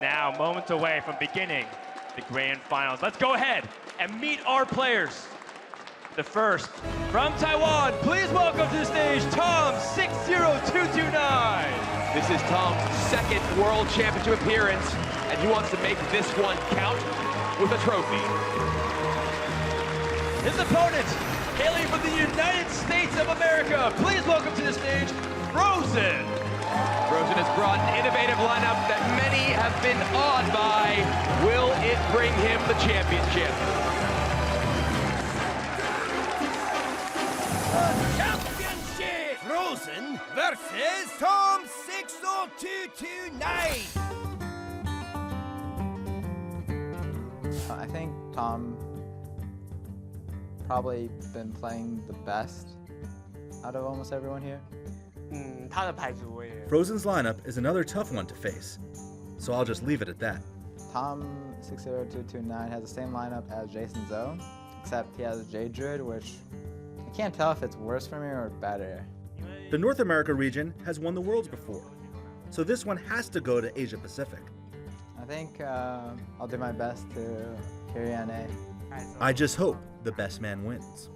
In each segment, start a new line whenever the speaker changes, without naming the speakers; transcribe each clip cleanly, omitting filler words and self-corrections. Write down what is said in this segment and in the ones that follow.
Now, moments away from beginning the grand finals. Let's go ahead and meet our players. The first, from Taiwan, please welcome to the stage, tom60229.
This is Tom's second World Championship appearance, and he wants to make this one count with a trophy.
His opponent, hailing from the United States of America, please welcome to the stage, Fr0zen.
Fr0zen has brought an innovative lineup that many have been awed by. Will it bring him the championship?
Championship! Fr0zen versus tom60229.
I think Tom probably been playing the best out of almost everyone here.
他的牌组我也
Fr0zen's lineup is another tough one to face, so I'll just leave it at that.
Tom60229 has the same lineup as Jason Zoe, except he has Jade Druid, which I can't tell if it's worse for me or better.
The North America region has won the Worlds before, so this one has to go to Asia Pacific.
I think I'll do my best to carry NA.
I just hope the best man wins.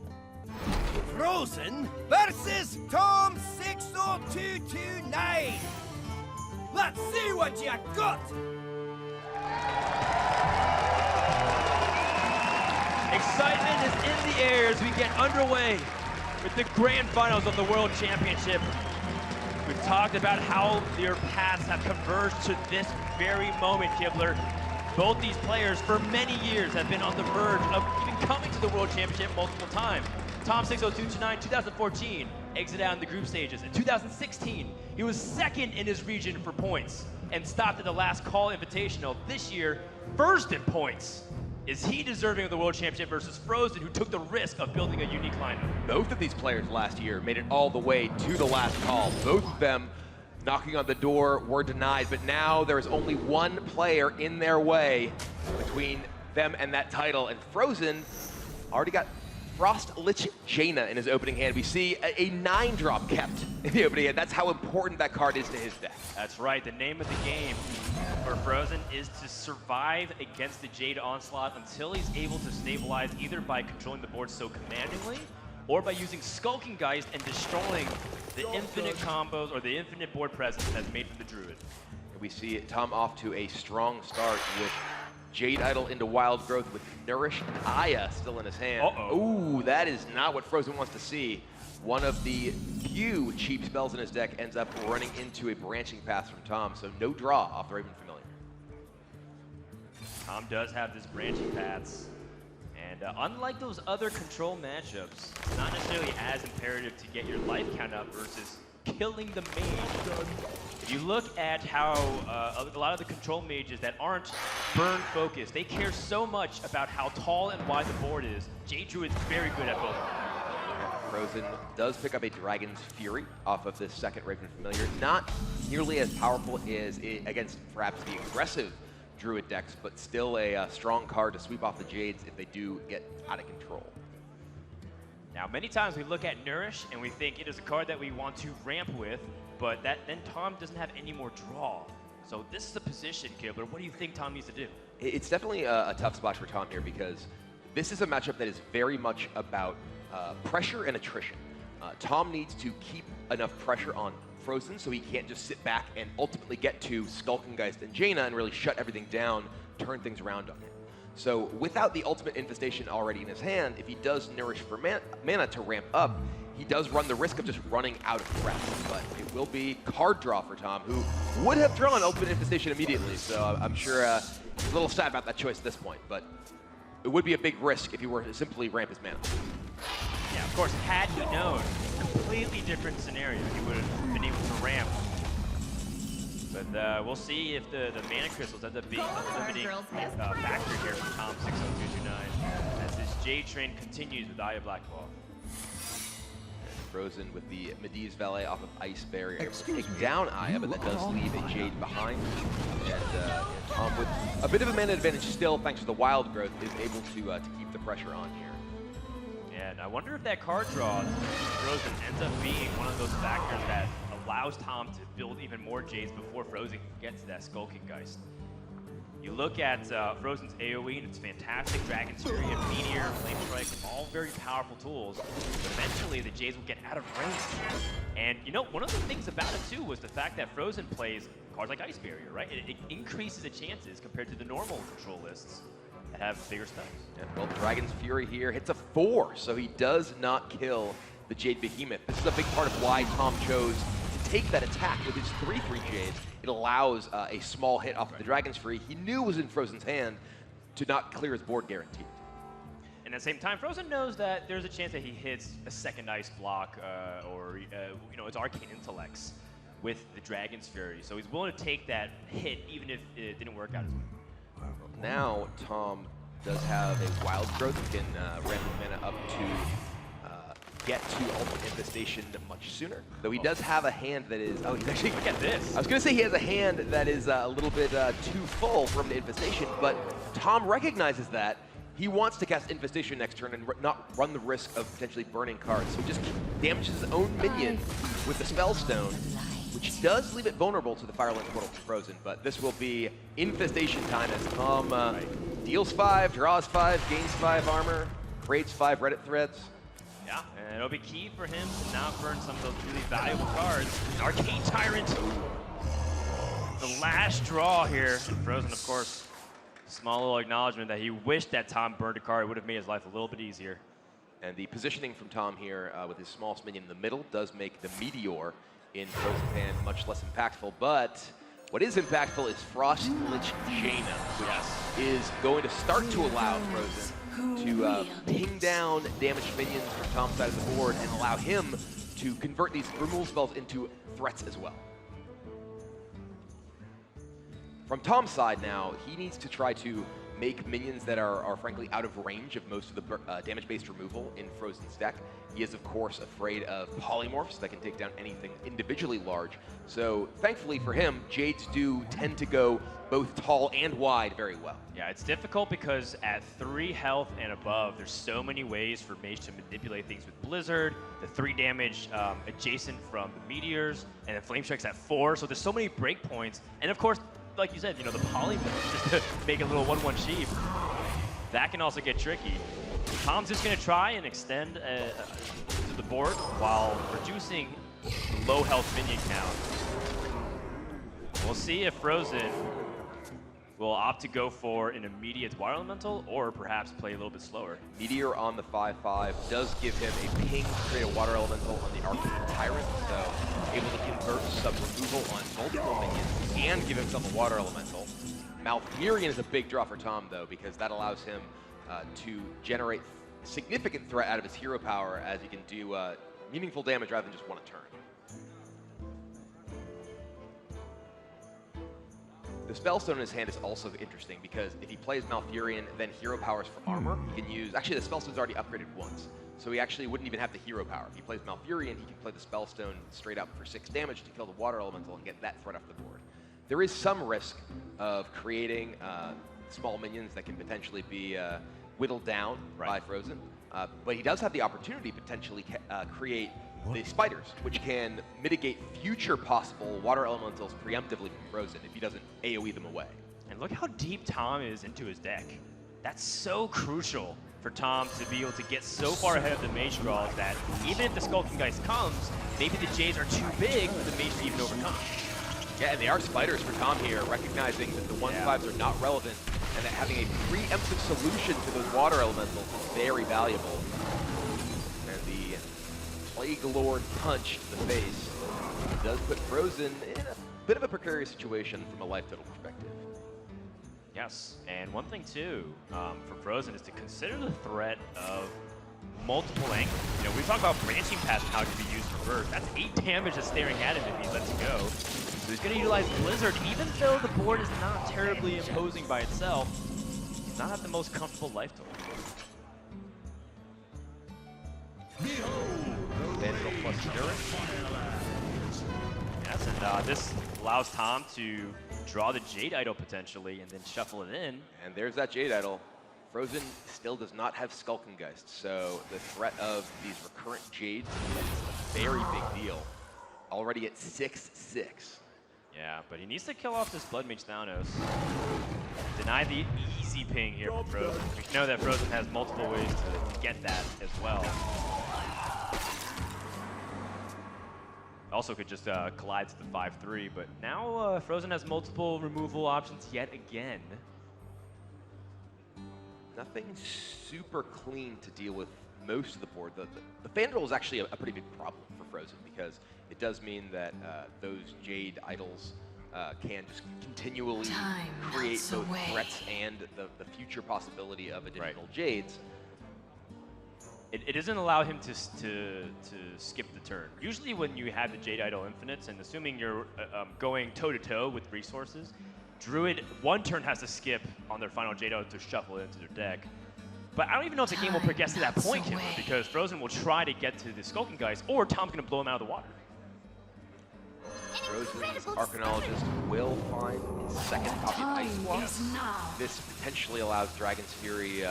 Fr0zen versus tom60229. Let's see what you got.
Excitement is in the air as we get underway with the grand finals of the World Championship. We've talked about how their paths have converged to this very moment, Kibler. Both these players, for many years, have been on the verge of even coming to the World Championship multiple times. tom60229, 2014, exited out in the group stages. In 2016, he was second in his region for points and stopped at the last call invitational. This year, first in points. Is he deserving of the World Championship versus Fr0zen, who took the risk of building a unique lineup?
Both of these players last year made it all the way to the last call. Both of them knocking on the door were denied, but now there is only one player in their way between them and that title, and Fr0zen already got Frost-Lich Jaina in his opening hand. We see a 9-drop kept in the opening hand. That's how important that card is to his deck.
That's right, the name of the game for Fr0zen is to survive against the Jade Onslaught until he's able to stabilize either by controlling the board so commandingly or by using Skulking Geist and destroying the infinite combos or the infinite board presence that's made from the Druid.
And we see Tom off to a strong start with Jade Idol into Wild Growth with Nourish and Aya still in his hand. Ooh, that is not what Fr0zen wants to see. One of the few cheap spells in his deck ends up running into a branching path from Tom, so no draw off the Raven Familiar.
Tom does have this branching paths, and unlike those other control matchups, it's not necessarily as imperative to get your life count up versus killing the mage. If you look at how a lot of the control mages that aren't burn focused, they care so much about how tall and wide the board is. Jade Druid's very good at both.
Fr0zen does pick up a Dragon's Fury off of this second Raven Familiar. Not nearly as powerful as against perhaps the aggressive Druid decks, but still a strong card to sweep off the Jades if they do get out of control.
Now, many times we look at Nourish and we think it is a card that we want to ramp with, but then Tom doesn't have any more draw. So this is a position, Kibler. What do you think Tom needs to do?
It's definitely a tough spot for Tom here because this is a matchup that is very much about pressure and attrition. Tom needs to keep enough pressure on Fr0zen so he can't just sit back and ultimately get to Skulking Geist and Jaina and really shut everything down, turn things around on him. So without the ultimate infestation already in his hand, if he does Nourish for mana to ramp up, he does run the risk of just running out of breath. But it will be card draw for Tom, who would have drawn ultimate infestation immediately. So I'm sure he's a little sad about that choice at this point, but it would be a big risk if he were to simply ramp his mana.
Yeah, of course, had he known, completely different scenario. He would have been able to ramp. But we'll see if the mana crystals end up being a limiting factor here for tom60229 as this Jade train continues with Aya Blackball.
Fr0zen with the Medivh Valet off of Ice Barrier, able to take down Aya, but that does leave a Jade behind. And Tom, with a bit of a mana advantage still, thanks to the Wild Growth, is able to keep the pressure on here.
Yeah, and I wonder if that card draw, Fr0zen, ends up being one of those factors that allows Tom to build even more Jades before Fr0zen can get to that Skulking Geist. You look at Fr0zen's AoE, and it's fantastic. Dragon's Fury and Meteor, Flame Strike, all very powerful tools. But eventually, the Jays will get out of range. And you know, one of the things about it too was the fact that Fr0zen plays cards like Ice Barrier, right? It increases the chances compared to the normal control lists that have bigger spells.
Yeah, well, Dragon's Fury here hits a 4, so he does not kill the Jade Behemoth. This is a big part of why Tom chose to take that attack with his 3/3 Jades. It allows a small hit off of the Dragon's Fury he knew was in Fr0zen's hand to not clear his board guaranteed.
And at the same time, Fr0zen knows that there's a chance that he hits a second ice block or you know, it's Arcane Intellects with the Dragon's Fury. So he's willing to take that hit even if it didn't work out as well.
Now Tom does have a Wild Growth. He can ramp the mana up to get to Ultimate Infestation much sooner. Though he does have a hand that is, oh, he's actually,
Look at this.
I was gonna say he has a hand that is a little bit too full from the Infestation, but Tom recognizes that. He wants to cast Infestation next turn and not run the risk of potentially burning cards. So he just damages his own minion with the Spellstone, which does leave it vulnerable to the Fire Link Portal from Fr0zen, but this will be Infestation time as Tom deals 5, draws 5, gains 5 armor, creates 5 Reddit threads.
Yeah, and it'll be key for him to not burn some of those really valuable cards. Arcane Tyrant. The last draw here. Fr0zen, of course, small little acknowledgement that he wished that Tom burned a card. It would have made his life a little bit easier.
And the positioning from Tom here with his smallest minion in the middle does make the Meteor in Fr0zen's hand much less impactful, but what is impactful is Frost Lich Jaina, which is going to start to allow Fr0zen to ping down damaged minions from Tom's side of the board and allow him to convert these removal spells into threats as well. From Tom's side now, he needs to try to make minions that are frankly out of range of most of the damage-based removal in Fr0zen's deck. He is, of course, afraid of polymorphs that can take down anything individually large. So, thankfully for him, Jades do tend to go both tall and wide very well.
Yeah, it's difficult because at 3 health and above, there's so many ways for Mage to manipulate things with Blizzard, the 3 damage adjacent from the Meteors, and then Flame Strike's at 4, so there's so many breakpoints. And of course, like you said, you know, the polymorph, just to make a little 1/1 sheep. That can also get tricky. Tom's just going to try and extend to the board while reducing low health minion count. We'll see if Fr0zen will opt to go for an immediate Water Elemental or perhaps play a little bit slower.
Meteor on the 5/5 does give him a ping to create a Water Elemental on the Arcane Tyrant, so able to convert some removal on multiple minions and give himself a Water Elemental. Malfurion is a big draw for Tom, though, because that allows him to generate significant threat out of his hero power, as he can do meaningful damage rather than just 1 a turn. The Spellstone in his hand is also interesting because if he plays Malfurion, then hero powers for armor, he can use... Actually, the Spellstone's already upgraded once, so he actually wouldn't even have the hero power. If he plays Malfurion, he can play the Spellstone straight up for 6 damage to kill the Water Elemental and get that threat off the board. There is some risk of creating small minions that can potentially be whittled down by Fr0zen, but he does have the opportunity to potentially create the spiders, which can mitigate future possible Water Elementals preemptively from Fr0zen if he doesn't AoE them away.
And look how deep Tom is into his deck. That's so crucial for Tom to be able to get so far ahead of the Mage draws that even if the Skulking Geist comes, maybe the Jays are too big for the Mage to even overcome.
Yeah, and they are spiders for Tom here, recognizing that the 1/5s are not relevant and that having a preemptive solution to those Water Elementals is very valuable. And the Plague Lord punch to the face does put Fr0zen in a bit of a precarious situation from a life total perspective.
Yes, and one thing too for Fr0zen is to consider the threat of multiple angles. You know, we talk about branching paths and how it can be used for burst. That's 8 damage that's staring at him if he lets it go. So he's going to utilize Blizzard, even though the board is not terribly imposing by itself. He's not at the most comfortable life total.
Vandal plus Endurance.
Yes, and this allows Tom to draw the Jade Idol potentially and then shuffle it in.
And there's that Jade Idol. Fr0zen still does not have Skulking Geist, so the threat of these recurrent Jades is a very big deal. Already at 6/6.
Yeah, but he needs to kill off this Blood Mage Thanos. deny the easy ping here from Fr0zen. We know that Fr0zen has multiple ways to get that as well. Also could just collide to the 5-3, but now Fr0zen has multiple removal options yet again.
Nothing super clean to deal with most of the board. The fan roll is actually a pretty big problem for Fr0zen because it does mean that those Jade idols can just continually create both threats and the future possibility of additional Jades.
It doesn't allow him to skip the turn. Usually when you have the Jade Idol Infinites, and assuming you're going toe-to-toe with resources, Druid one turn has to skip on their final Jade Idol to shuffle it into their deck. But I don't even know if the game will progress to that point, Kim, because Fr0zen will try to get to the Skulking Geist, or Tom's going to blow him out of the water.
Fr0zen's Arcanologist will find his second copy of Ice Block. This potentially allows Dragon's Fury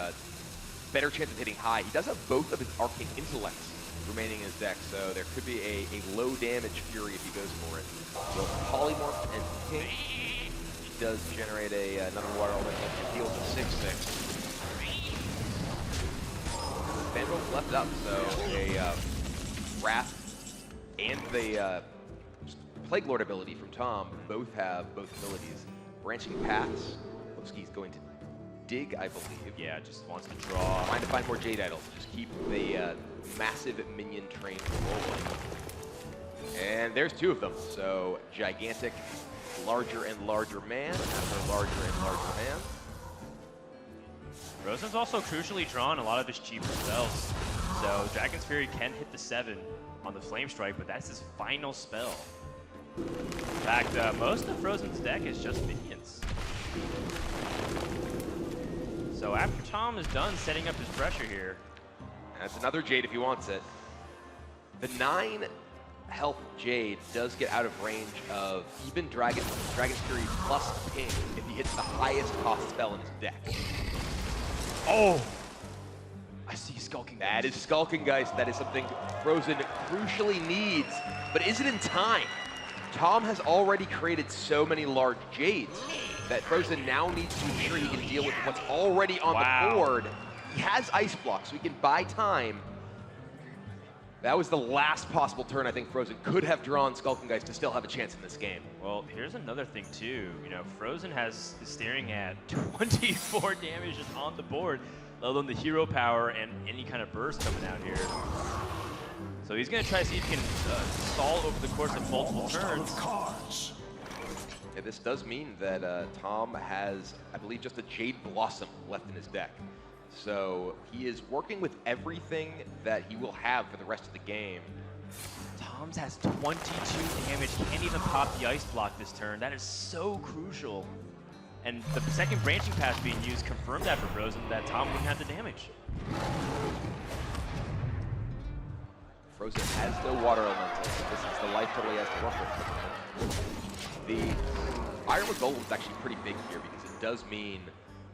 better chance of hitting high. He does have both of his Arcane Intellects remaining in his deck, so there could be a low damage Fury if he goes for it. Will Polymorph and Pink. He does generate another Water Element and deals a 6/6. Vandal's left up, so a Wrath and the Plague Lord ability from Tom both have both abilities. Branching Paths, Loski's going to dig, I believe.
Yeah, just wants to draw.
Trying to find more Jade Idols. Just keep the massive minion train rolling. And there's two of them. So gigantic, larger and larger man after larger and larger man.
Fr0zen's also crucially drawn a lot of his cheaper spells. So Dragon's Fury can hit the 7 on the Flame Strike, but that's his final spell. In fact, most of Fr0zen's deck is just minions. So after Tom is done setting up his pressure here.
That's another Jade if he wants it. The 9 health Jade does get out of range of even Dragon's Fury plus Ping if he hits the highest cost spell in his deck.
Oh! I see Skulking Geist.
That is Skulking Geist. That is something Fr0zen crucially needs, but is it in time? Tom has already created so many large Jades that Fr0zen now needs to ensure he can deal with what's already on the board. He has Ice Block, so he can buy time. That was the last possible turn I think Fr0zen could have drawn Skulking Geist to still have a chance in this game.
Well, here's another thing too. You know, Fr0zen is staring at 24 damage just on the board, let alone the hero power and any kind of burst coming out here. So he's going to try to see if he can stall over the course of multiple turns.
Yeah, this does mean that Tom has, I believe, just a Jade Blossom left in his deck. So he is working with everything that he will have for the rest of the game.
Tom's has 22 damage, can't even pop the Ice Block this turn. That is so crucial. And the second Branching Path being used confirmed that for Fr0zen, that Tom wouldn't have the damage.
Fr0zen has no Water Elemental, so this is the life total he has to work with. The Iron with Gold is actually pretty big here because it does mean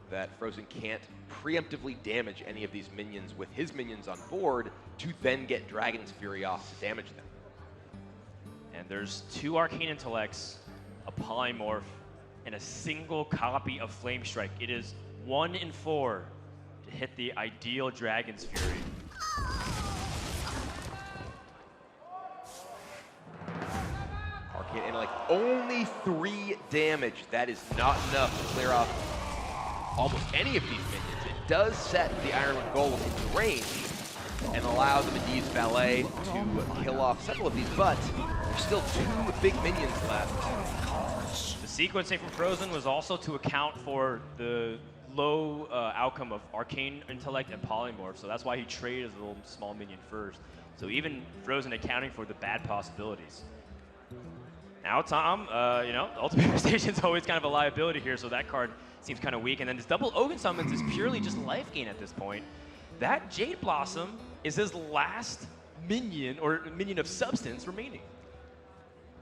that Fr0zen can't preemptively damage any of these minions with his minions on board to then get Dragon's Fury off to damage them.
And there's 2 Arcane Intellects, a Polymorph, and a single copy of Flame Strike. It is 1 in 4 to hit the ideal Dragon's Fury.
Arcane Intellect, only 3 damage. That is not enough to clear off almost any of these minions. It does set the Iron with Gold into range and allow the Medivh's Valet to kill off several of these, but there's still 2 big minions left.
The sequencing from Fr0zen was also to account for the low outcome of Arcane Intellect and Polymorph, so that's why he traded the little small minion first. So even Fr0zen accounting for the bad possibilities. Now Tom, you know, Ultimate Devastation is always kind of a liability here, so that card seems kind of weak. And then this double Ogun Summons is purely just life gain at this point. That Jade Blossom is his last minion, or minion of substance, remaining.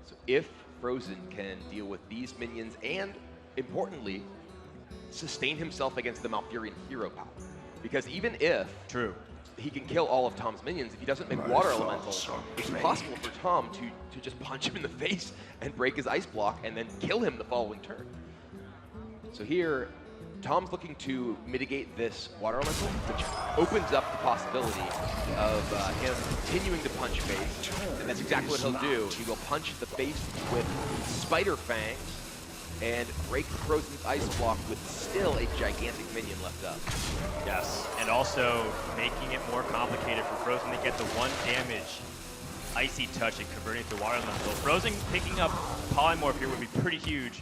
So if Fr0zen can deal with these minions and, importantly, sustain himself against the Malfurion hero power. Because even if he can kill all of Tom's minions, if he doesn't make Water Elemental, it's possible for Tom to just punch him in the face and break his Ice Block and then kill him the following turn. So here, Tom's looking to mitigate this water elemental, which opens up the possibility of him continuing to punch base, and that's exactly what he'll do. He will punch the base with Spider Fangs and break Fr0zen's ice block with still a gigantic minion left up.
Yes, and also making it more complicated for Fr0zen to get the 1 damage icy touch and converting it to water elemental. Fr0zen picking up Polymorph here would be pretty huge.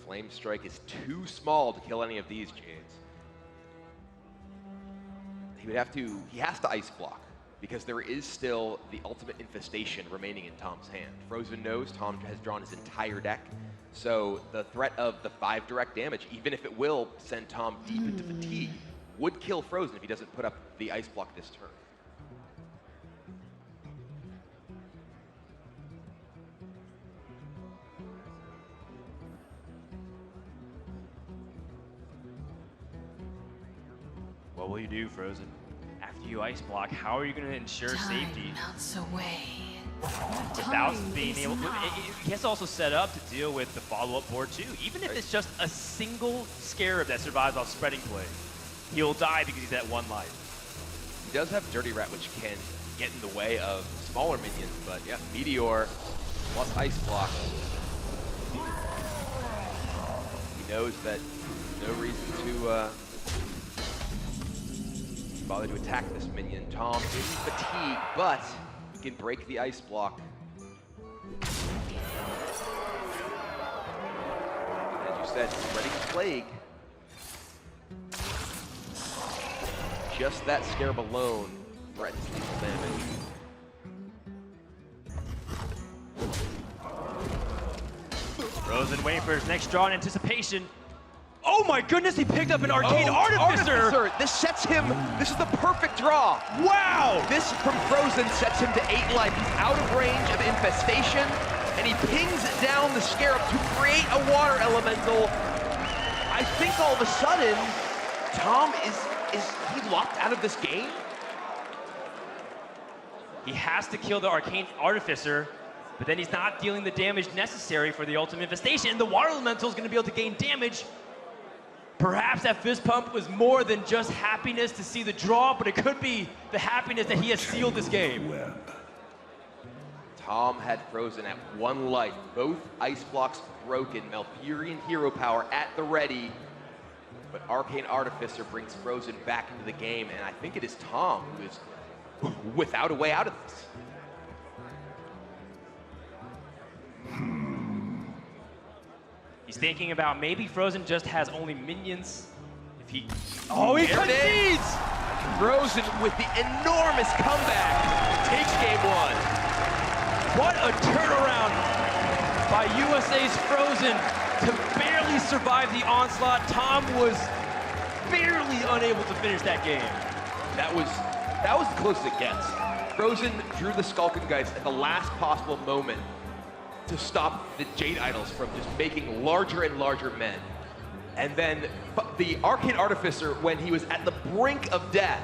Flame Strike is too small to kill any of these Jades. He has to ice block, because there is still the ultimate infestation remaining in Tom's hand. Fr0zen knows Tom has drawn his entire deck, so the threat of the 5 direct damage, even if it will send Tom deep into fatigue, would kill Fr0zen if he doesn't put up the ice block this turn.
What will you do, Fr0zen? After you ice block, how are you going to ensure safety?
Melts away.
Without being able to, he has to also set up to deal with the follow-up board too. Even if it's just a single Scarab that survives off spreading play, he'll die because he's at 1 life.
He does have Dirty Rat, which can get in the way of smaller minions, but yeah, Meteor plus Ice Block. He knows that there's no reason to bother to attack this minion. Tom is fatigued, but he can break the ice block. As you said, spreading plague. Just that Scarab alone threatens lethal damage.
Fr0zen waiting for his next draw in anticipation. Oh my goodness, he picked up an Arcane Artificer!
This sets him, this is the perfect draw.
Wow!
This from Fr0zen sets him to 8 life. He's out of range of infestation, and he pings down the Scarab to create a water elemental. I think all of a sudden, Tom is he locked out of this game?
He has to kill the Arcane Artificer, but then he's not dealing the damage necessary for the ultimate infestation. The water elemental is going to be able to gain damage. Perhaps that fist pump was more than just happiness to see the draw, but it could be the happiness that he has sealed this game.
Tom had Fr0zen at 1 life. Both ice blocks broken. Malfurion hero power at the ready. But Arcane Artificer brings Fr0zen back into the game, and I think it is Tom who is without a way out of this.
He's thinking about maybe Fr0zen just has only minions. If he... Oh, he concedes!
Fr0zen with the enormous comeback takes game 1.
What a turnaround by USA's Fr0zen to barely survive the onslaught. Tom was barely unable to finish that game.
That was the closest it gets. Fr0zen drew the Skulkengeist at the last possible moment to stop the Jade Idols from just making larger and larger men. And then the Arcane Artificer, when he was at the brink of death,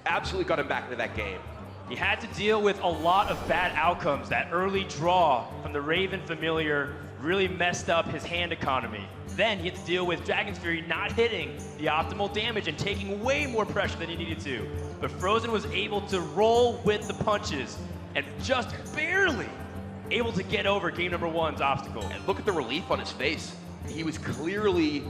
absolutely got him back into that game.
He had to deal with a lot of bad outcomes. That early draw from the Raven Familiar really messed up his hand economy. Then he had to deal with Dragon's Fury not hitting the optimal damage and taking way more pressure than he needed to. But Fr0zen was able to roll with the punches and just barely able to get over game number 1's obstacle.
And look at the relief on his face. He was clearly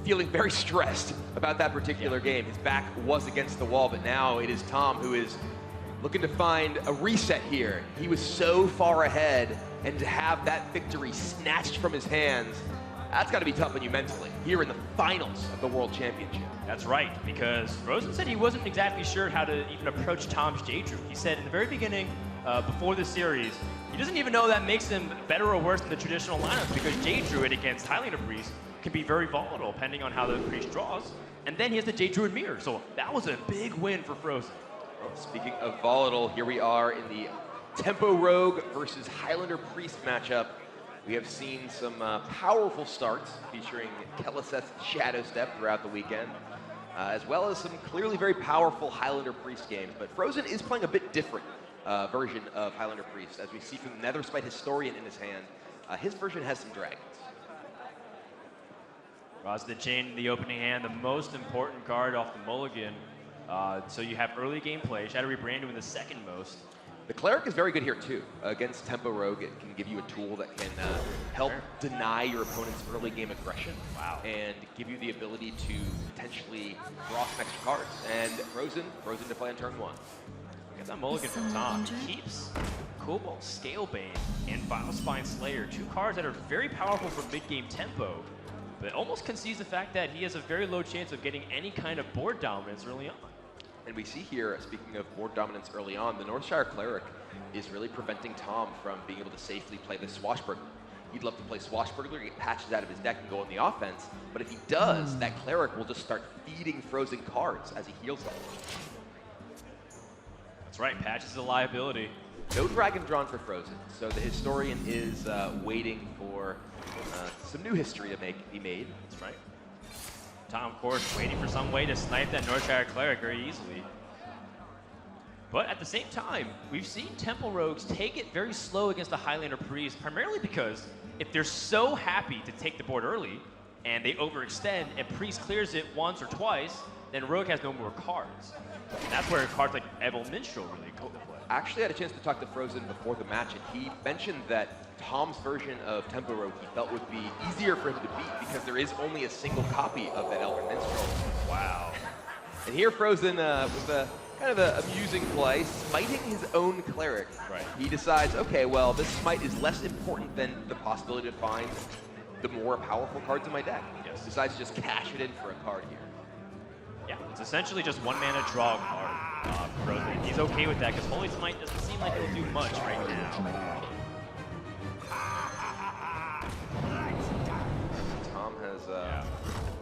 feeling very stressed about that particular game. His back was against the wall, but now it is Tom who is looking to find a reset here. He was so far ahead, and to have that victory snatched from his hands, that's got to be tough on you mentally, here in the finals of the World Championship.
That's right, because Fr0zen said he wasn't exactly sure how to even approach Tom's J-Drew. He said in the very beginning, before the series, he doesn't even know that makes him better or worse than the traditional lineup, because J-Druid against Highlander Priest can be very volatile depending on how the Priest draws. And then he has the J-Druid Mirror, so that was a big win for Fr0zen.
Well, speaking of volatile, here we are in the Tempo Rogue versus Highlander Priest matchup. We have seen some powerful starts featuring Keleseth's Shadow Step throughout the weekend, as well as some clearly very powerful Highlander Priest games. But Fr0zen is playing a bit different version of Highlander Priest, as we see from Netherspite Historian in his hand. his version has some dragons.
Roz the Chain in the opening hand, the most important card off the mulligan. So you have early game play. Shadow Rebrand in the second most.
The Cleric is very good here too. Against Tempo Rogue, it can give you a tool that can help deny your opponent's early game aggression.
Wow.
And give you the ability to potentially draw some extra cards. And Fr0zen to play on turn 1.
Get that mulligan from Tom. He keeps Cobalt Scalebane and Vile Spine Slayer, 2 cards that are very powerful for mid-game tempo, but almost concedes the fact that he has a very low chance of getting any kind of board dominance early on.
And we see here, speaking of board dominance early on, the Northshire Cleric is really preventing Tom from being able to safely play the Swashbuckler. He'd love to play Swashbuckler, get patches out of his deck and go on the offense, but if he does, that Cleric will just start feeding Fr0zen cards as he heals them.
That's right, patches is a liability.
No dragon drawn for Fr0zen, so the Historian is waiting for some new history to be made.
That's right. Tom, of course, waiting for some way to snipe that Northshire Cleric very easily. But at the same time, we've seen Temple Rogues take it very slow against the Highlander Priest, primarily because if they're so happy to take the board early, and they overextend, and Priest clears it once or twice, then Rogue has no more cards. And that's where cards like Evil Minstrel really go to play.
I actually had a chance to talk to Fr0zen before the match, and he mentioned that Tom's version of Tempo Rogue he felt would be easier for him to beat because there is only a single copy of that Elven Minstrel.
Wow.
And here Fr0zen, with a kind of an amusing play, smiting his own Cleric.
Right.
He decides, okay, well, this smite is less important than the possibility to find the more powerful cards in my deck.
Yes.
Decides to just cash it in for a card here.
Yeah, it's essentially just 1 mana draw card for Fr0zen. He's okay with that because Holy Smite doesn't seem like it'll do much right now.
Tom has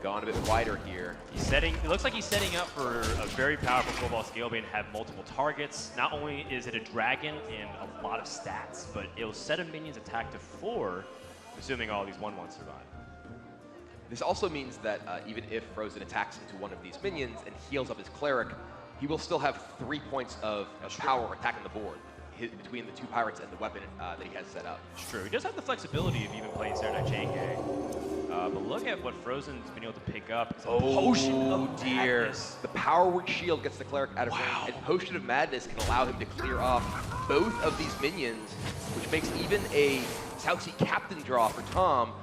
gone a bit wider here.
He's setting. It looks like he's setting up for a very powerful Cobalt Scalebane to have multiple targets. Not only is it a dragon and a lot of stats, but it'll set a minion's attack to 4, assuming all these 1/1 survive.
This also means that even if Fr0zen attacks into one of these minions and heals up his Cleric, he will still have 3 points of power attacking the board between the 2 pirates and the weapon that he has set up.
It's true. He does have the flexibility of even playing Serenite Chain Gang. But look at what Fr0zen's been able to pick up. It's a Potion of
dear.
Madness.
The Power Word Shield gets the Cleric out of range, and Potion of Madness can allow him to clear off both of these minions, which makes even a South Sea Captain draw for Tom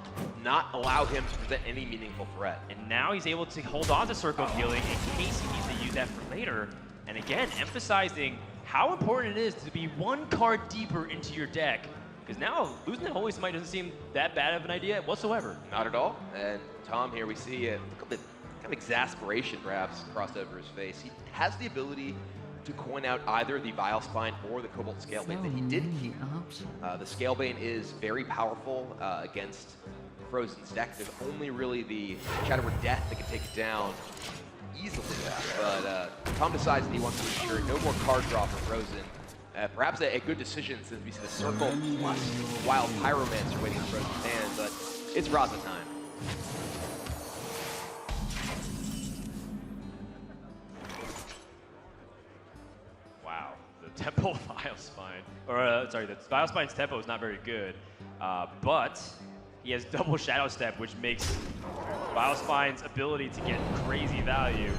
not allow him to present any meaningful threat.
And now he's able to hold on to Circle of Healing in case he needs to use that for later. And again, emphasizing how important it is to be 1 card deeper into your deck. Because now losing that Holy Smite doesn't seem that bad of an idea whatsoever.
Not at all. And Tom here, we see a little bit kind of exasperation perhaps crossed over his face. He has the ability to coin out either the Vile Spine or the Cobalt Scalebane that he did keep. The Scalebane is very powerful against Fr0zen's deck. There's only really the Shadow Word Death that can take it down easily. But Tom decides that he wants to ensure no more card draw for Fr0zen. Perhaps a good decision since we see the Circle plus Wild Pyromancer waiting in Fr0zen's hand, but it's Raza time.
Wow, the Temple Vile Spine, or sorry, the Vile Spine's tempo is not very good, but he has double Shadow Step, which makes Vile Spine's ability to get crazy value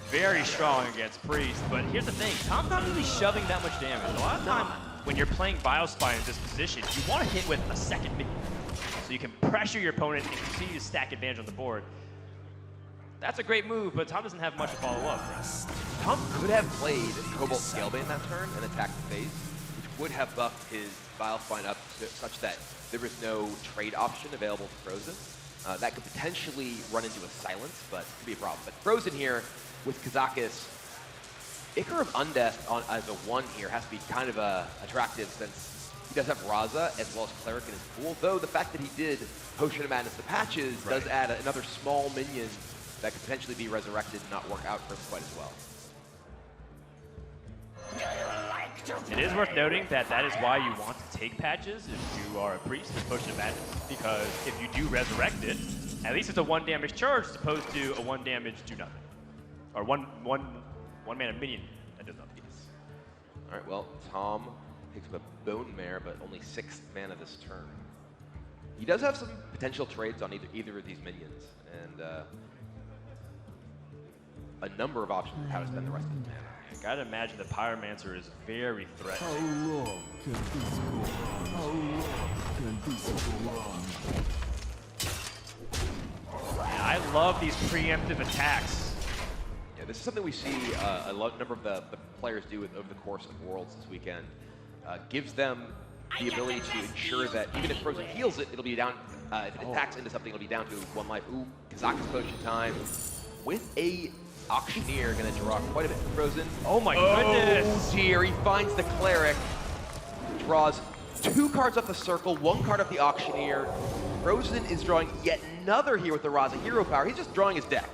very strong against Priest. But here's the thing, Tom's not really shoving that much damage. A lot of time when you're playing Vile Spine in this position, you want to hit with a second minion, so you can pressure your opponent and continue to stack advantage on the board. That's a great move, but Tom doesn't have much to follow up.
Tom could have played Cobalt Scalebane that turn and attacked the face, which would have buffed his Vile Spine up such that there was no trade option available to Fr0zen. That could potentially run into a silence, but it could be a problem. But Fr0zen here with Kazakis, Ichor of Undeath as a 1 here has to be kind of attractive since he does have Raza as well as Cleric in his pool, though the fact that he did Potion of Madness to patches does add another small minion that could potentially be resurrected and not work out for him quite as well.
It is worth noting that that is why you want to take patches if you are a priest with Potion of Madness, because if you do resurrect it, at least it's a 1 damage charge as opposed to a 1 damage do nothing. Or one mana minion that does nothing.
All right, well, Tom Picks up a Bone Mare, but only 6th mana this turn. He does have some potential trades on either of these minions, and a number of options of how to spend the rest of his mana.
I gotta imagine the Pyromancer is very threatening.
How long can this go on? How long can this go on?
And I love these preemptive attacks.
Yeah, this is something we see a number of the players do over the course of Worlds this weekend. Gives them the ability to ensure that even if Fr0zen heals it, it'll be down, if it attacks into something, it'll be down to 1 life. Ooh, Kazakus Potion time. With a Auctioneer, gonna draw quite a bit for Fr0zen.
Oh my goodness!
Oh dear, he finds the Cleric. Draws 2 cards off the circle, 1 card off the Auctioneer. Fr0zen is drawing yet another here with the Raza Hero Power. He's just drawing his deck.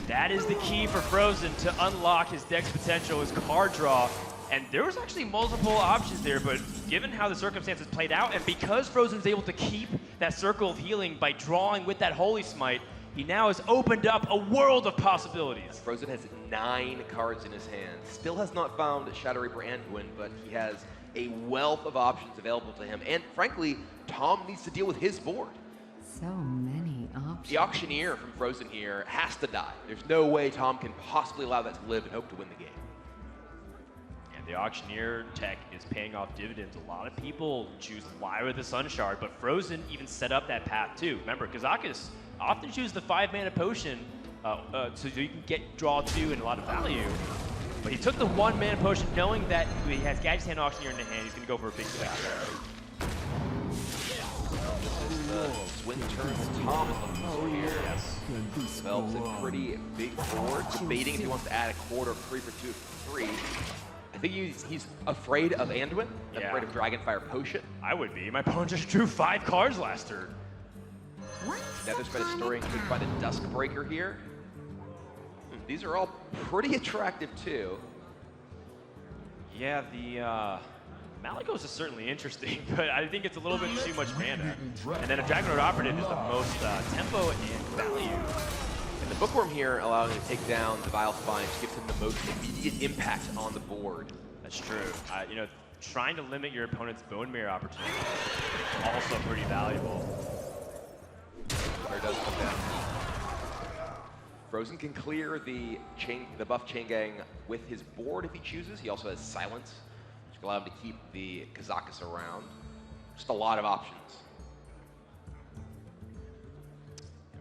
That is the key for Fr0zen to unlock his deck's potential, his card draw. And there was actually multiple options there, but given how the circumstances played out, and because Fr0zen's able to keep that circle of healing by drawing with that Holy Smite, he now has opened up a world of possibilities.
Fr0zen has 9 cards in his hand. Still has not found Shadow Reaper Anduin, but he has a wealth of options available to him. And frankly, Tom needs to deal with his board.
So many options.
The Auctioneer from Fr0zen here has to die. There's no way Tom can possibly allow that to live and hope to win the game.
The Auctioneer tech is paying off dividends. A lot of people choose Lyra the Sun Shard, but Fr0zen even set up that path too. Remember, Kazakus often chooses the 5-mana potion so you can draw 2 and a lot of value. But he took the 1-mana potion knowing that he has Gadget's Hand Auctioneer in the hand. He's going to go for a big stack.
This is the swing turn that Tom is looking for here.
Yes.
Develops a pretty big board, debating if he wants to add a quarter of 3 for 2 for 3. I think he's afraid of Anduin, afraid of Dragonfire Potion.
I would be. My opponent just drew 5 cards last turn.
Nether Spread is storing by the Duskbreaker here. These are all pretty attractive too.
Yeah, the Malygos is certainly interesting, but I think it's a little bit too much mana. And then a Dragonlord Operative is the most tempo and value.
And the Bookworm here, allowing him to take down the Vile Spine, just gives him the most immediate impact on the board.
That's true. You know, trying to limit your opponent's Bone Mirror opportunity is also pretty valuable.
There does come down. Fr0zen can clear the buff Chain Gang with his board if he chooses. He also has Silence, which will allow him to keep the Kazakus around. Just a lot of options.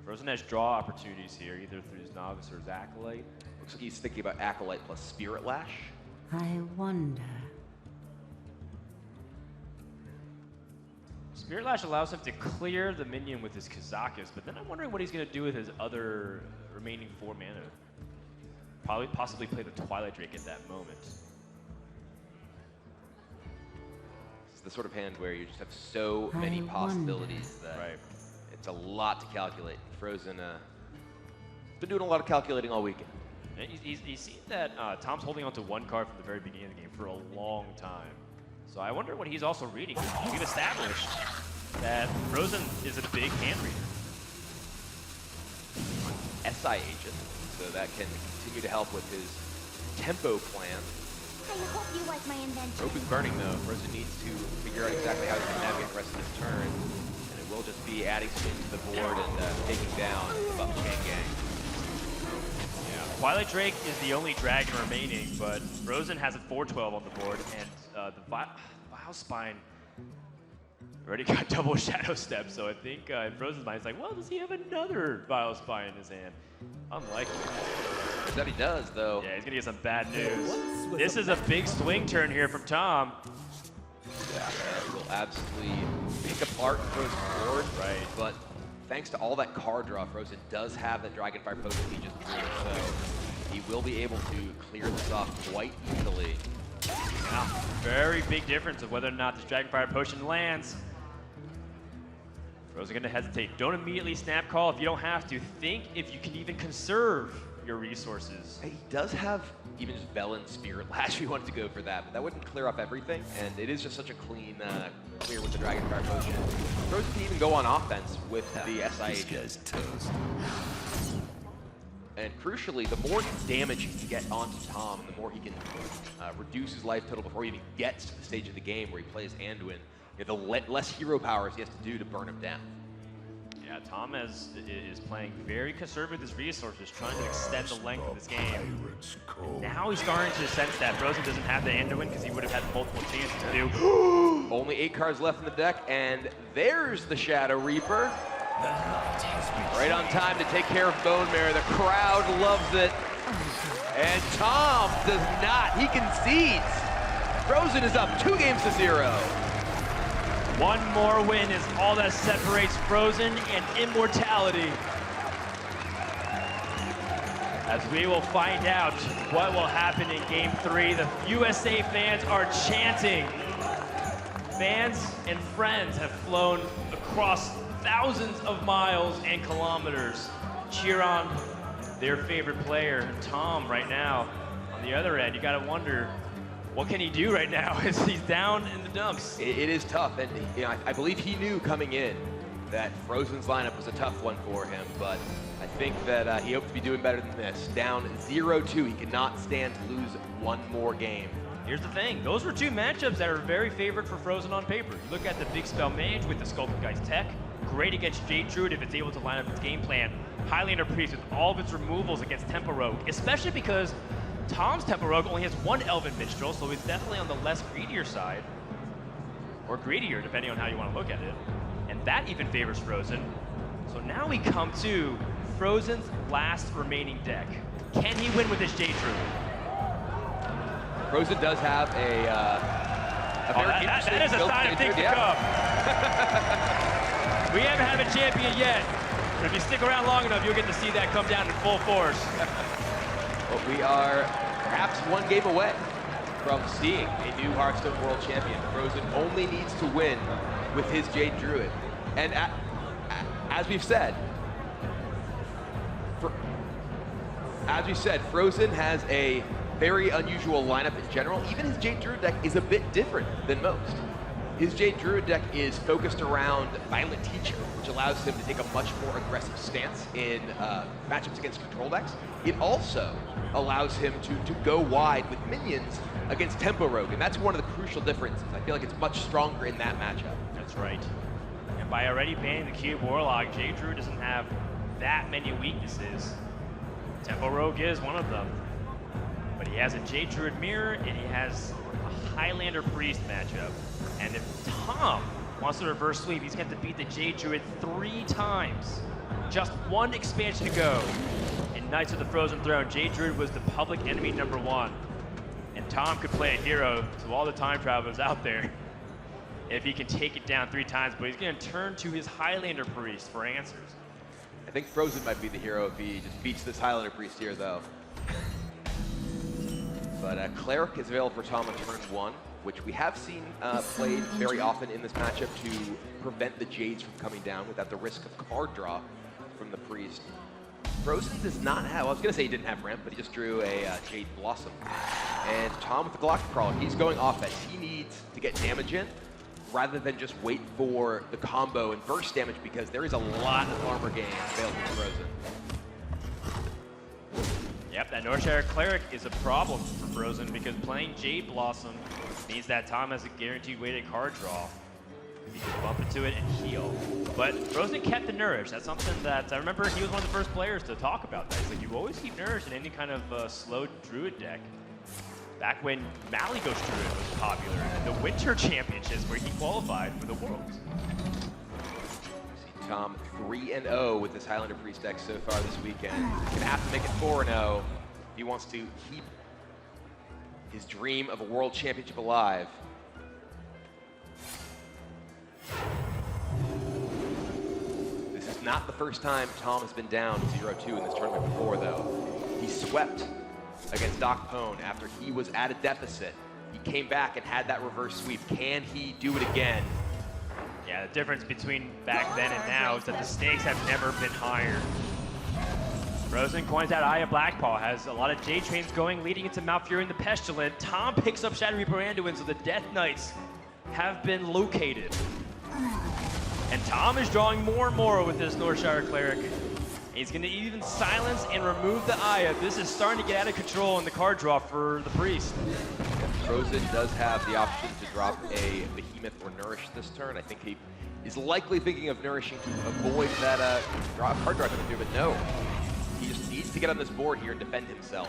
Fr0zen has draw opportunities here, either through his Novice or his Acolyte.
Looks like he's thinking about Acolyte plus Spirit Lash.
I wonder.
Spirit Lash allows him to clear the minion with his Kazakus, but then I'm wondering what he's going to do with his other remaining 4 mana. Possibly play the Twilight Drake at that moment.
It's the sort of hand where you just have so many possibilities that it's a lot to calculate. Fr0zen been doing a lot of calculating all weekend.
And you see that Tom's holding on to 1 card from the very beginning of the game for a long time. So I wonder what he's also reading. We've established that Fr0zen is a big hand reader.
SI agent, so that can continue to help with his tempo plan.
I hope you like my invention.
Rope is burning though. Fr0zen needs to figure out exactly how he's going to navigate the rest of his turn. And it will just be adding spin to the board and taking down the buff Chain Gang.
Twilight Drake is the only dragon remaining, but Fr0zen has a 4/12 on the board, and the Vile Spine already got double Shadow Step, so I think in Fr0zen's mind, it's like, well, does he have another Vile Spine in his hand? Unlikely.
That he does, though.
Yeah, he's gonna get some bad news. This is a big swing turn here from Tom.
Yeah, will absolutely pick apart Fr0zen's board,
Right.
But thanks to all that card draw, Fr0zen does have that Dragonfire Potion he just drew, so he will be able to clear this off quite easily.
Wow, very big difference of whether or not this Dragonfire Potion lands. Fr0zen gonna hesitate. Don't immediately snap call if you don't have to. Think if you can even conserve your resources.
He does have even just Velen Spirit Lash if he wanted to go for that, but that wouldn't clear off everything, and it is just such a clean clear with the Dragonfire Potion. Fr0zen can even go on offense with the SI agent.
This guy's toast.
And crucially, the more damage he can get onto Tom, the more he can reduce his life total before he even gets to the stage of the game where he plays Anduin, the less hero powers he has to do to burn him down.
Yeah, Tom is playing very conservative with his resources, trying to extend the length of this game. Now he's starting to sense that Fr0zen doesn't have the Anduin because he would have had multiple chances to do.
Only 8 cards left in the deck, and there's the Shadow Reaper. Right on time to take care of Bone Mare. The crowd loves it. And Tom does not. He concedes. Fr0zen is up 2-0.
One more win is all that separates Fr0zen and immortality. As we will find out what will happen in Game 3, the USA fans are chanting. Fans and friends have flown across thousands of miles and kilometers, cheer on their favorite player, Tom, right now. On the other end, you gotta wonder, what can he do right now as he's down in the dumps?
It is tough, and I believe he knew coming in that Fr0zen's lineup was a tough one for him, but I think that he hoped to be doing better than this. Down 0-2, he cannot stand to lose one more game.
Here's the thing, those were two matchups that are very favored for Fr0zen on paper. You look at the Big Spell Mage with the Sculpted Guy's tech, great against Jade Druid if it's able to line up its game plan. Highlander Priest with all of its removals against Tempo Rogue, especially because Tom's Tempo Rogue only has one Elven Minstrel, so he's definitely on the less greedier side, or greedier depending on how you want to look at it. And that even favors Fr0zen. So now we come to Fr0zen's last remaining deck. Can he win with this Jade Druid?
Fr0zen does have a very interesting
that is a
build
sign of things to come. We haven't had a champion yet, but if you stick around long enough, you'll get to see that come down in full force.
But we are perhaps one game away from seeing a new Hearthstone World Champion. Fr0zen only needs to win with his Jade Druid. And as we've said, Fr0zen has a very unusual lineup in general. Even his Jade Druid deck is a bit different than most. His Jade Druid deck is focused around Violent Teacher, which allows him to take a much more aggressive stance in matchups against control decks. It also allows him to go wide with minions against Tempo Rogue, and that's one of the crucial differences. I feel like it's much stronger in that matchup.
That's right. And by already banning the Cube Warlock, Jade Druid doesn't have that many weaknesses. Tempo Rogue is one of them. But he has a Jade Druid Mirror, and he has a Highlander Priest matchup. And if Tom wants to reverse sweep, he's going to have to beat the Jade Druid 3 times. Just one expansion to go. In Knights of the Frozen Throne, Jade Druid was the public enemy #1. And Tom could play a hero to all the time travelers out there if he can take it down 3 times, but he's going to turn to his Highlander Priest for answers.
I think Fr0zen might be the hero if he just beats this Highlander Priest here, though. But Cleric is available for Tom on turn 1, which we have seen played very often in this matchup to prevent the Jades from coming down without the risk of card draw from the Priest. Fr0zen does not have, well, I was going to say he didn't have Ramp, but he just drew a Jade Blossom. And Tom with the Glock Crawler, he's going offense. He needs to get damage in rather than just wait for the combo and burst damage, because there is a lot of armor gain available to Fr0zen.
Yep, that Northshire Cleric is a problem for Fr0zen because playing Jade Blossom means that Tom has a guaranteed weighted card draw. He can bump into it and heal. But Fr0zen kept the Nourish. That's something that I remember he was one of the first players to talk about that. He's like, you always keep Nourish in any kind of slow Druid deck. Back when Malygos Druid was popular in the Winter Championships where he qualified for the Worlds.
Tom 3-0 with this Highlander Priest deck so far this weekend. He's gonna have to make it 4-0 if he wants to keep his dream of a World Championship alive. This is not the first time Tom has been down 0-2 in this tournament before, though. He swept against Doc Pone after he was at a deficit. He came back and had that reverse sweep. Can he do it again?
Yeah, the difference between back then and now is that the stakes have never been higher. Fr0zen coins out Eye of Blackpaw, has a lot of Jade Trains going, leading into Malfurion and the Pestilent. Tom picks up Shadow Reaper Anduin, so the Death Knights have been located. And Tom is drawing more and more with this Northshire Cleric. He's going to even silence and remove the Aya. This is starting to get out of control in the card draw for the Priest.
Fr0zen does have the option to drop a Behemoth or Nourish this turn. I think he is likely thinking of Nourishing to avoid that card draw coming through, but no. He just needs to get on this board here and defend himself.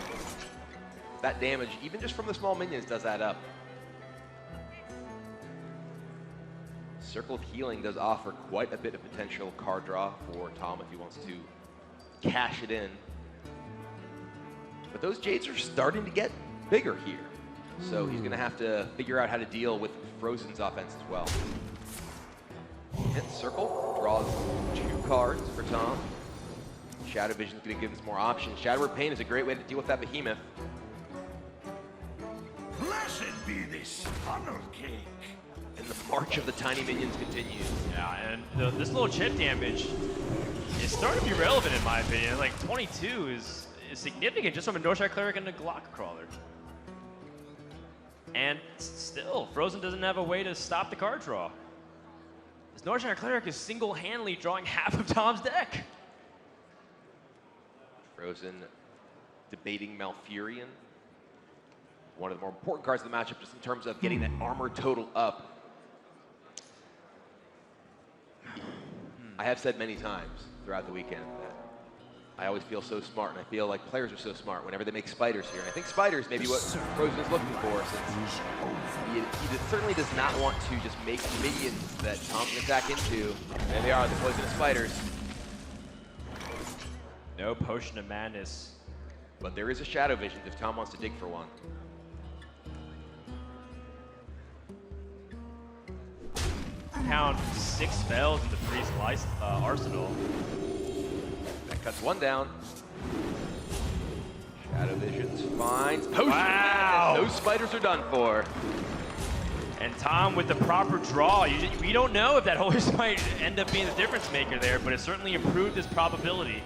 That damage, even just from the small minions, does add up. Circle of Healing does offer quite a bit of potential card draw for Tom if he wants to cash it in. But those Jades are starting to get bigger here. So he's gonna have to figure out how to deal with Fr0zen's offense as well. Hit Circle, draws 2 cards for Tom. Shadow Vision's gonna give us more options. Shadow Pain is a great way to deal with that Behemoth.
Blessed be this funnel cake.
And the march of the tiny minions continues.
Yeah, and this little chip damage is starting to be relevant in my opinion. Like 22 is significant just from a Northside Cleric and a Glock Crawler. And still, Fr0zen doesn't have a way to stop the card draw. This Northside Cleric is single-handedly drawing half of Tom's deck.
Fr0zen debating Malfurion. One of the more important cards of the matchup just in terms of getting that armor total up. I have said many times throughout the weekend that I always feel so smart, and I feel like players are so smart whenever they make spiders here. And I think spiders may be what Fr0zen is looking for, since he certainly does not want to just make minions that Tom can attack into. There they are, the poisonous spiders.
No Potion of Madness.
But there is a Shadow Vision if Tom wants to dig for one.
Count 6 spells in the Priest's arsenal.
That cuts one down. Shadow Visions finds Potion.
Wow!
Those spiders are done for.
And Tom with the proper draw. We don't know if that Holy might end up being the difference maker there, but it certainly improved his probability.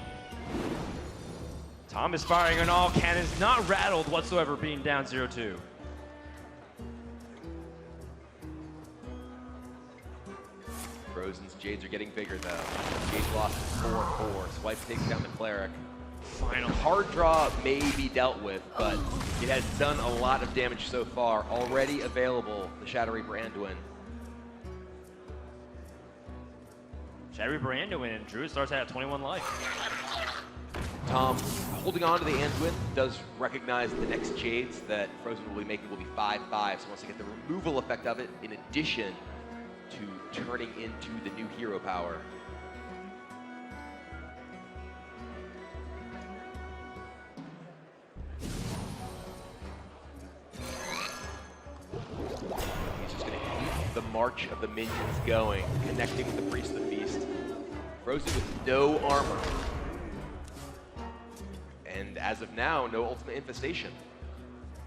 Tom is firing on all cannons, not rattled whatsoever being down 0-2.
Fr0zen's Jades are getting bigger though. Jade lost 4-4. Swipe takes down the Cleric.
Final
Hard draw may be dealt with, but it has done a lot of damage so far. Already available, the Shadow Reaper Anduin.
Shadow Reaper Anduin, and Drew starts out at 21 life.
Tom, holding on to the Anduin, does recognize the next Jades that Fr0zen will be making will be 5-5, so wants to get the removal effect of it in addition to turning into the new hero power. He's just going to keep the march of the minions going, connecting with the Priest of the Feast. Fr0zen with no armor. And as of now, no ultimate infestation.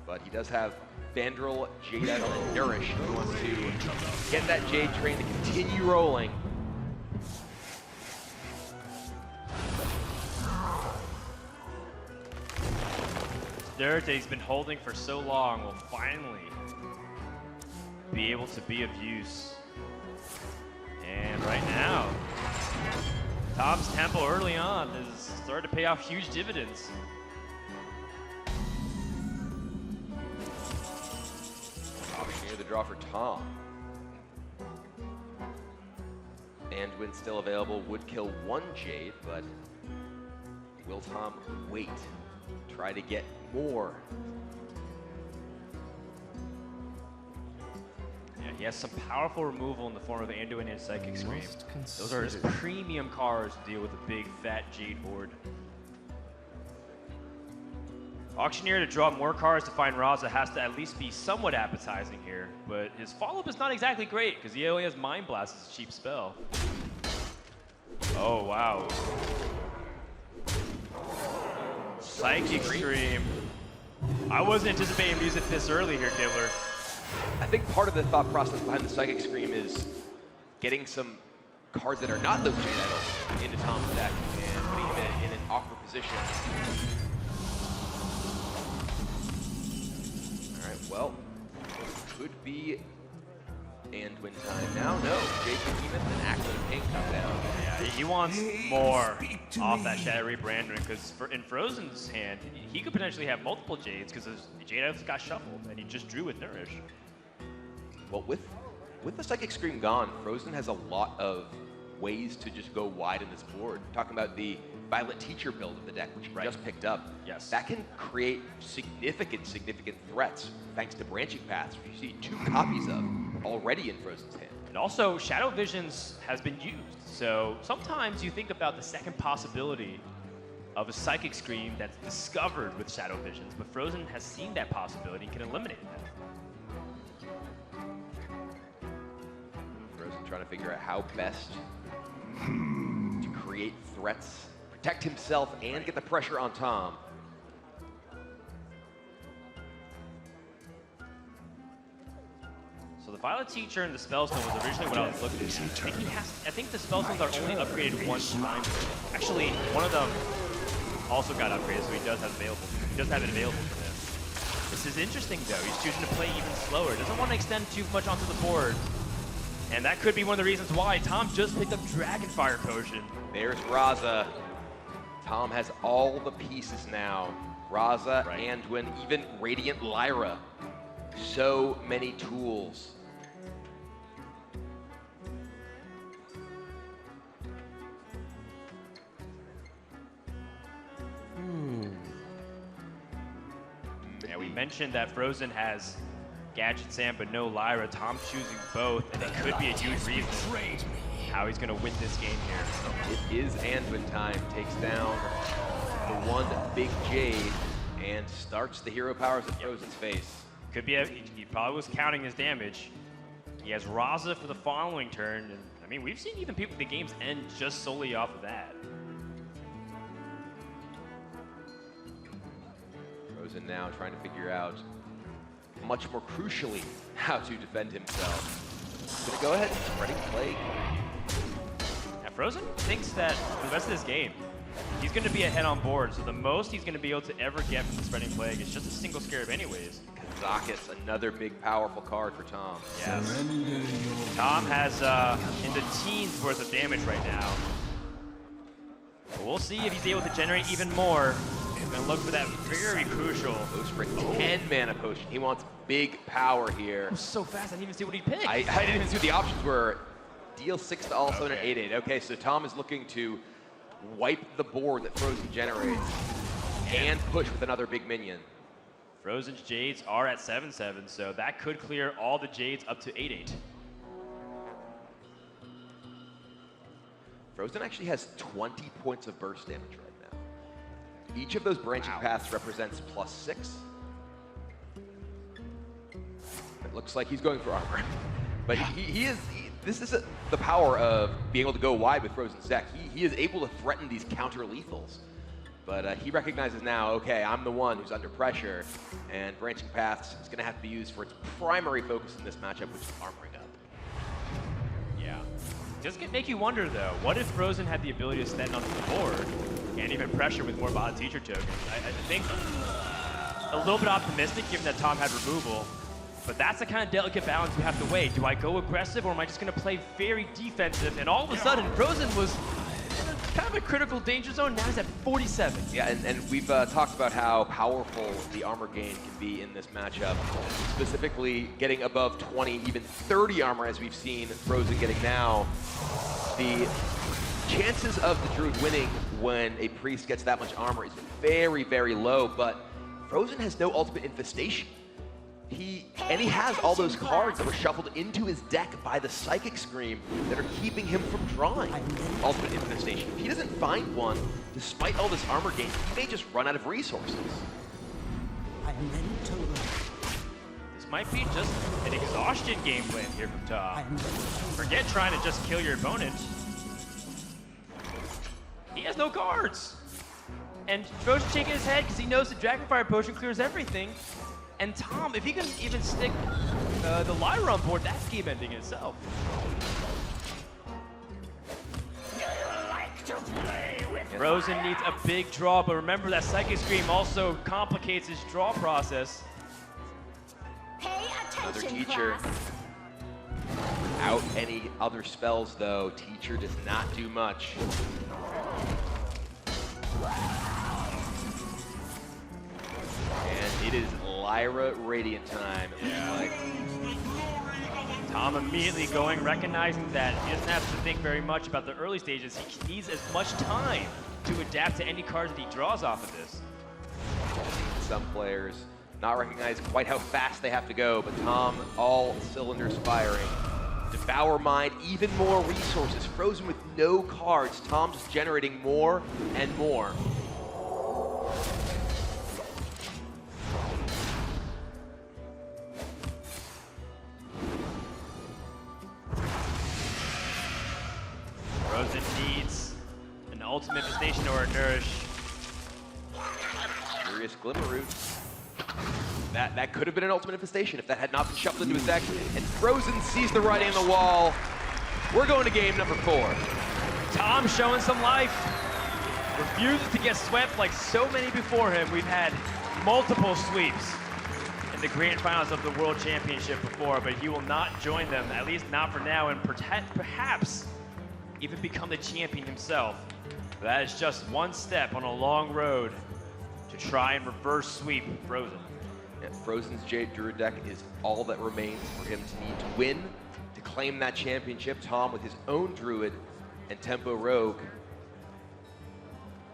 But he does have Vandrel, Jade Idol, and Nourish. He wants to get that Jade train to continue rolling.
Dirt that he's been holding for so long will finally be able to be of use. And right now, Tom's tempo early on has started to pay off huge dividends.
Near the draw for Tom. Anduin still available, would kill one Jade, but will Tom wait? Try to get more.
Yeah, he has some powerful removal in the form of Anduin and Psychic Scream. Those are his premium cards to deal with a big, fat Jade board. Auctioneer to draw more cards to find Raza has to at least be somewhat appetizing here, but his follow-up is not exactly great because he only has Mind Blast as a cheap spell. Oh, wow. Psychic Scream. I wasn't anticipating music this early here, Gibbler.
I think part of the thought process behind the Psychic Scream is getting some cards that are not those Jade Idols into Tom's deck and putting him in an awkward position. All right, well, could be Anduin time now. No, Jade Behemoth and Accident Pink come down.
Yeah,
he wants more off that Shadow Reap Brandon, because in Fr0zen's hand, he could potentially have multiple Jades because the Jade Elves got shuffled and he just drew with Nourish.
Well, with the Psychic Scream gone, Fr0zen has a lot of ways to just go wide in this board. Talking about the Violet Teacher build of the deck, which he just picked up.
Yes.
That can create significant threats thanks to branching paths, which you see 2 copies of already in Fr0zen's hand.
And also, Shadow Visions has been used. So sometimes you think about the second possibility of a Psychic Scream that's discovered with Shadow Visions, but Fr0zen has seen that possibility and can eliminate that.
Fr0zen trying to figure out how best to create threats, protect himself, and get the pressure on Tom.
So the Violet Teacher and the Spellstone was originally what I was looking at. I think the Spellstones are only upgraded 1 time. Actually, one of them also got upgraded, so he does have it available for this. This is interesting though. He's choosing to play even slower. Doesn't want to extend too much onto the board. And that could be one of the reasons why Tom just picked up Dragonfire Potion.
There's Raza. Tom has all the pieces now. Raza, Anduin, even Radiant Lyra. So many tools.
Yeah, we mentioned that Fr0zen has Gadget Sam but no Lyra. Tom's choosing both, and it could be a huge reason how he's going to win this game here.
It is Anduin time. Takes down the 1 big Jade and starts the hero powers at Fr0zen's face.
Could be he probably was counting his damage. He has Raza for the following turn, and I mean, we've seen even the games end just solely off of that.
Fr0zen now trying to figure out, much more crucially, how to defend himself. Gonna go ahead and Spreading Plague.
Now, Fr0zen thinks that for the rest of this game, he's going to be ahead on board, so the most he's going to be able to ever get from the Spreading Plague is just a single Scarab anyways.
Kazakus, another big, powerful card for Tom.
Yes. Tom has in the teens worth of damage right now. But we'll see if he's able to generate even more. He's going to look for that very crucial.
Goes for 10 mana potion. He wants big power here.
That was so fast, I didn't even see what he picked.
I didn't even see what the options were. Deal 6 to all summon an 8/8. Okay, so Tom is looking to wipe the board that Fr0zen generates and push with another big minion.
Fr0zen's Jades are at 7/7, so that could clear all the Jades up to 8/8.
Fr0zen actually has 20 points of burst damage right now. Each of those branching paths represents +6. It looks like he's going for armor. But this is the power of being able to go wide with Fr0zen's deck. He is able to threaten these counter lethals. But he recognizes now, okay, I'm the one who's under pressure, and branching paths is going to have to be used for its primary focus in this matchup, which is armoring up.
Yeah. Does make you wonder though, what if Fr0zen had the ability to stand onto the board and even pressure with more Violet Teacher tokens? I think a little bit optimistic given that Tom had removal, but that's the kind of delicate balance you have to weigh. Do I go aggressive or am I just going to play very defensive? And all of a sudden, Fr0zen was in kind of a critical danger zone. Now he's at 47.
Yeah, and we've talked about how powerful the armor gain can be in this matchup. Specifically, getting above 20, even 30 armor, as we've seen Fr0zen getting now. The chances of the Druid winning when a Priest gets that much armor is very, very low, but Fr0zen has no Ultimate Infestation. He has all those cards that were shuffled into his deck by the Psychic Scream that are keeping him from drawing Ultimate Infestation. If he doesn't find one, despite all this armor gain, he may just run out of resources.
This might be just an exhaustion game plan here from Tom. Forget trying to just kill your opponent. He has no cards. And Fr0zen shaking his head because he knows the Dragonfire Potion clears everything. And Tom, if he can even stick the Lyra on board, that's game ending itself. Fr0zen needs a big draw, but remember that Psychic Scream also complicates his draw process.
Pay attention,
Another teacher.
class.
Without any other spells, though, Teacher does not do much. And it is Lyra Radiant time. Like.
Tom immediately going, recognizing that he doesn't have to think very much about the early stages. He needs as much time to adapt to any cards that he draws off of this.
Some players not recognize quite how fast they have to go, but Tom, all cylinders firing. Devour Mind, even more resources. Fr0zen with no cards. Tom just generating more and more.
Fr0zen needs an ultimate infestation or a nourish.
Furious Glimmerroot. That could have been an ultimate infestation if that had not been shuffled into his deck. And Fr0zen sees the writing on the wall. We're going to game number 4.
Tom showing some life. Refuses to get swept like so many before him. We've had multiple sweeps in the grand finals of the World Championship before, but he will not join them, at least not for now, and perhaps even become the champion himself. That is just one step on a long road to try and reverse sweep Fr0zen.
Yeah, Fr0zen's Jade Druid deck is all that remains for him to need to win, to claim that championship. Tom with his own Druid and Tempo Rogue.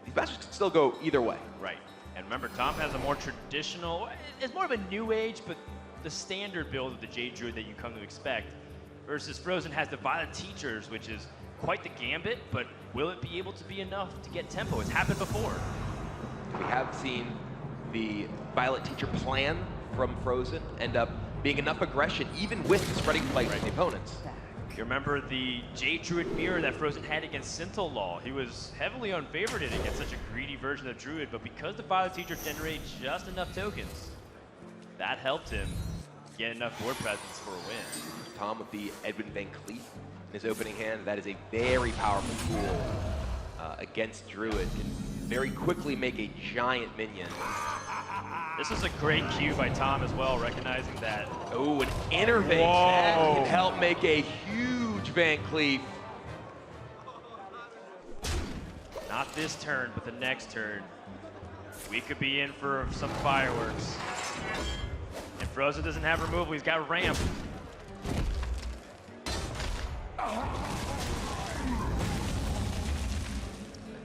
These matches can still go either way.
Right. And remember, Tom has a more traditional, it's more of a new age, but the standard build of the Jade Druid that you come to expect, versus Fr0zen has the Violet Teachers, which is quite the gambit, but will it be able to be enough to get tempo? It's happened before.
We have seen the Violet Teacher plan from Fr0zen end up being enough aggression, even with the spreading flight from the opponents.
You remember the Jade Druid mirror that Fr0zen had against Synthol. He was heavily unfavored against such a greedy version of Druid, but because the Violet Teacher generates just enough tokens, that helped him get enough board presence for a win.
Tom with the Edwin Van Cleef in his opening hand. That is a very powerful tool against Druid. Can very quickly make a giant minion.
This is a great cue by Tom as well, recognizing that.
Oh, an Intervase. That can help make a huge Van Cleef.
Not this turn, but the next turn. We could be in for some fireworks. And Fr0zen doesn't have removal, he's got ramp.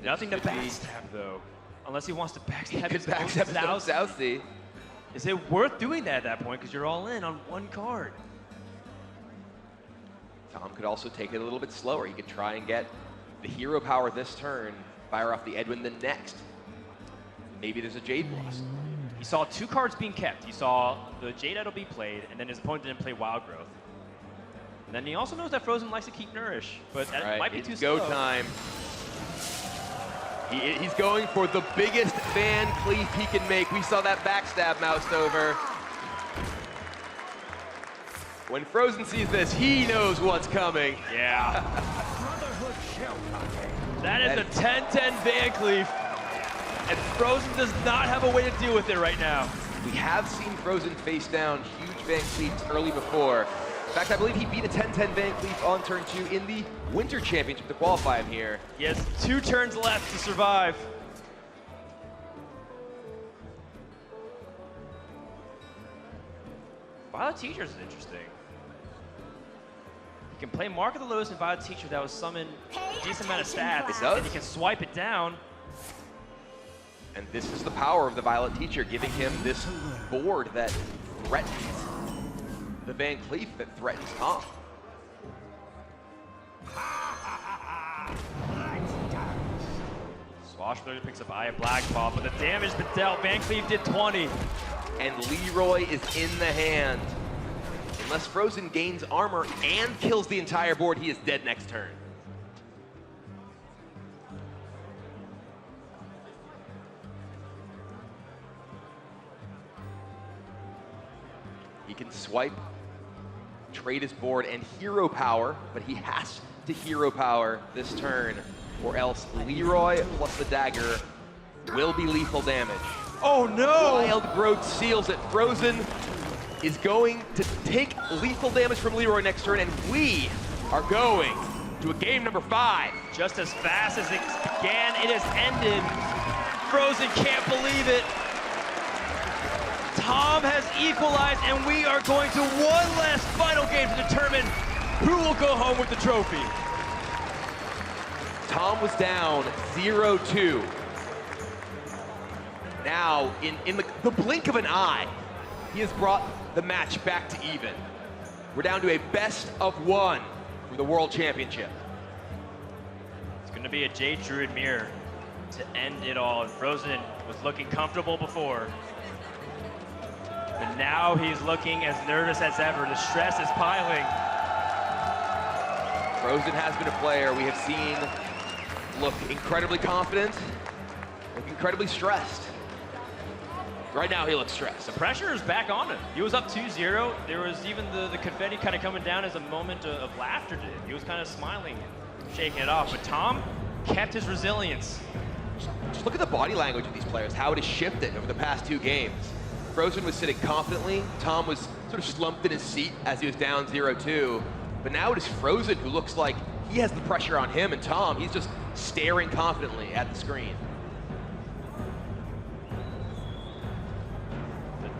Nothing to backstab though, unless he wants to backstab his own Southsea. Is it worth doing that at that point? Because you're all in on one card.
Tom could also take it a little bit slower. He could try and get the hero power this turn, fire off the Edwin the next. Maybe there's a Jade Blast.
He saw 2 cards being kept. He saw the Jade Idol be played, and then his opponent didn't play Wild Growth. And then he also knows that Fr0zen likes to keep Nourish, but that might be too slow.
Go time. He's going for the biggest Van Cleef he can make. We saw that backstab moused over. When Fr0zen sees this, he knows what's coming.
Yeah. That is a 10-10 Van Cleef. And Fr0zen does not have a way to deal with it right now.
We have seen Fr0zen face down huge Van Cleefs early before. In fact, I believe he beat a 10-10 Van Cleef on turn 2 in the Winter Championship to qualify him here.
He has 2 turns left to survive. Violet Teacher is interesting. He can play Mark of the Lotus and Violet Teacher that will summon a decent amount of stats.
It does.
And he can swipe it down.
And this is the power of the Violet Teacher, giving him this board that threatens the Van Cleef, that threatens Tom.
Swashbuckler picks up Eye of Black Paw, but the damage been dealt. Van Cleef did 20.
And Leroy is in the hand. Unless Fr0zen gains armor and kills the entire board, he is dead next turn. He can swipe, trade his board, and hero power, but he has to hero power this turn, or else Leroy plus the dagger will be lethal damage.
Oh no!
Wild Growth seals it. Fr0zen is going to take lethal damage from Leroy next turn, and we are going to a game number 5.
Just as fast as it began, it has ended. Fr0zen can't believe it. Tom has equalized, and we are going to one last final game to determine who will go home with the trophy.
Tom was down 0-2. Now, in the blink of an eye, he has brought the match back to even. We're down to a best of 1 for the World Championship.
It's going to be a Jade Druid mirror to end it all. And Fr0zen was looking comfortable before. But now he's looking as nervous as ever. The stress is piling.
Fr0zen has been a player we have seen look incredibly confident, look incredibly stressed. Right now, he looks stressed.
The pressure is back on him. He was up 2-0. There was even the confetti kind of coming down as a moment of laughter to him. He was kind of smiling, shaking it off. But Tom kept his resilience.
Just look at the body language of these players, how it has shifted over the past 2 games. Fr0zen was sitting confidently. Tom was sort of slumped in his seat as he was down 0-2. But now it is Fr0zen who looks like he has the pressure on him, and Tom, he's just staring confidently at the screen.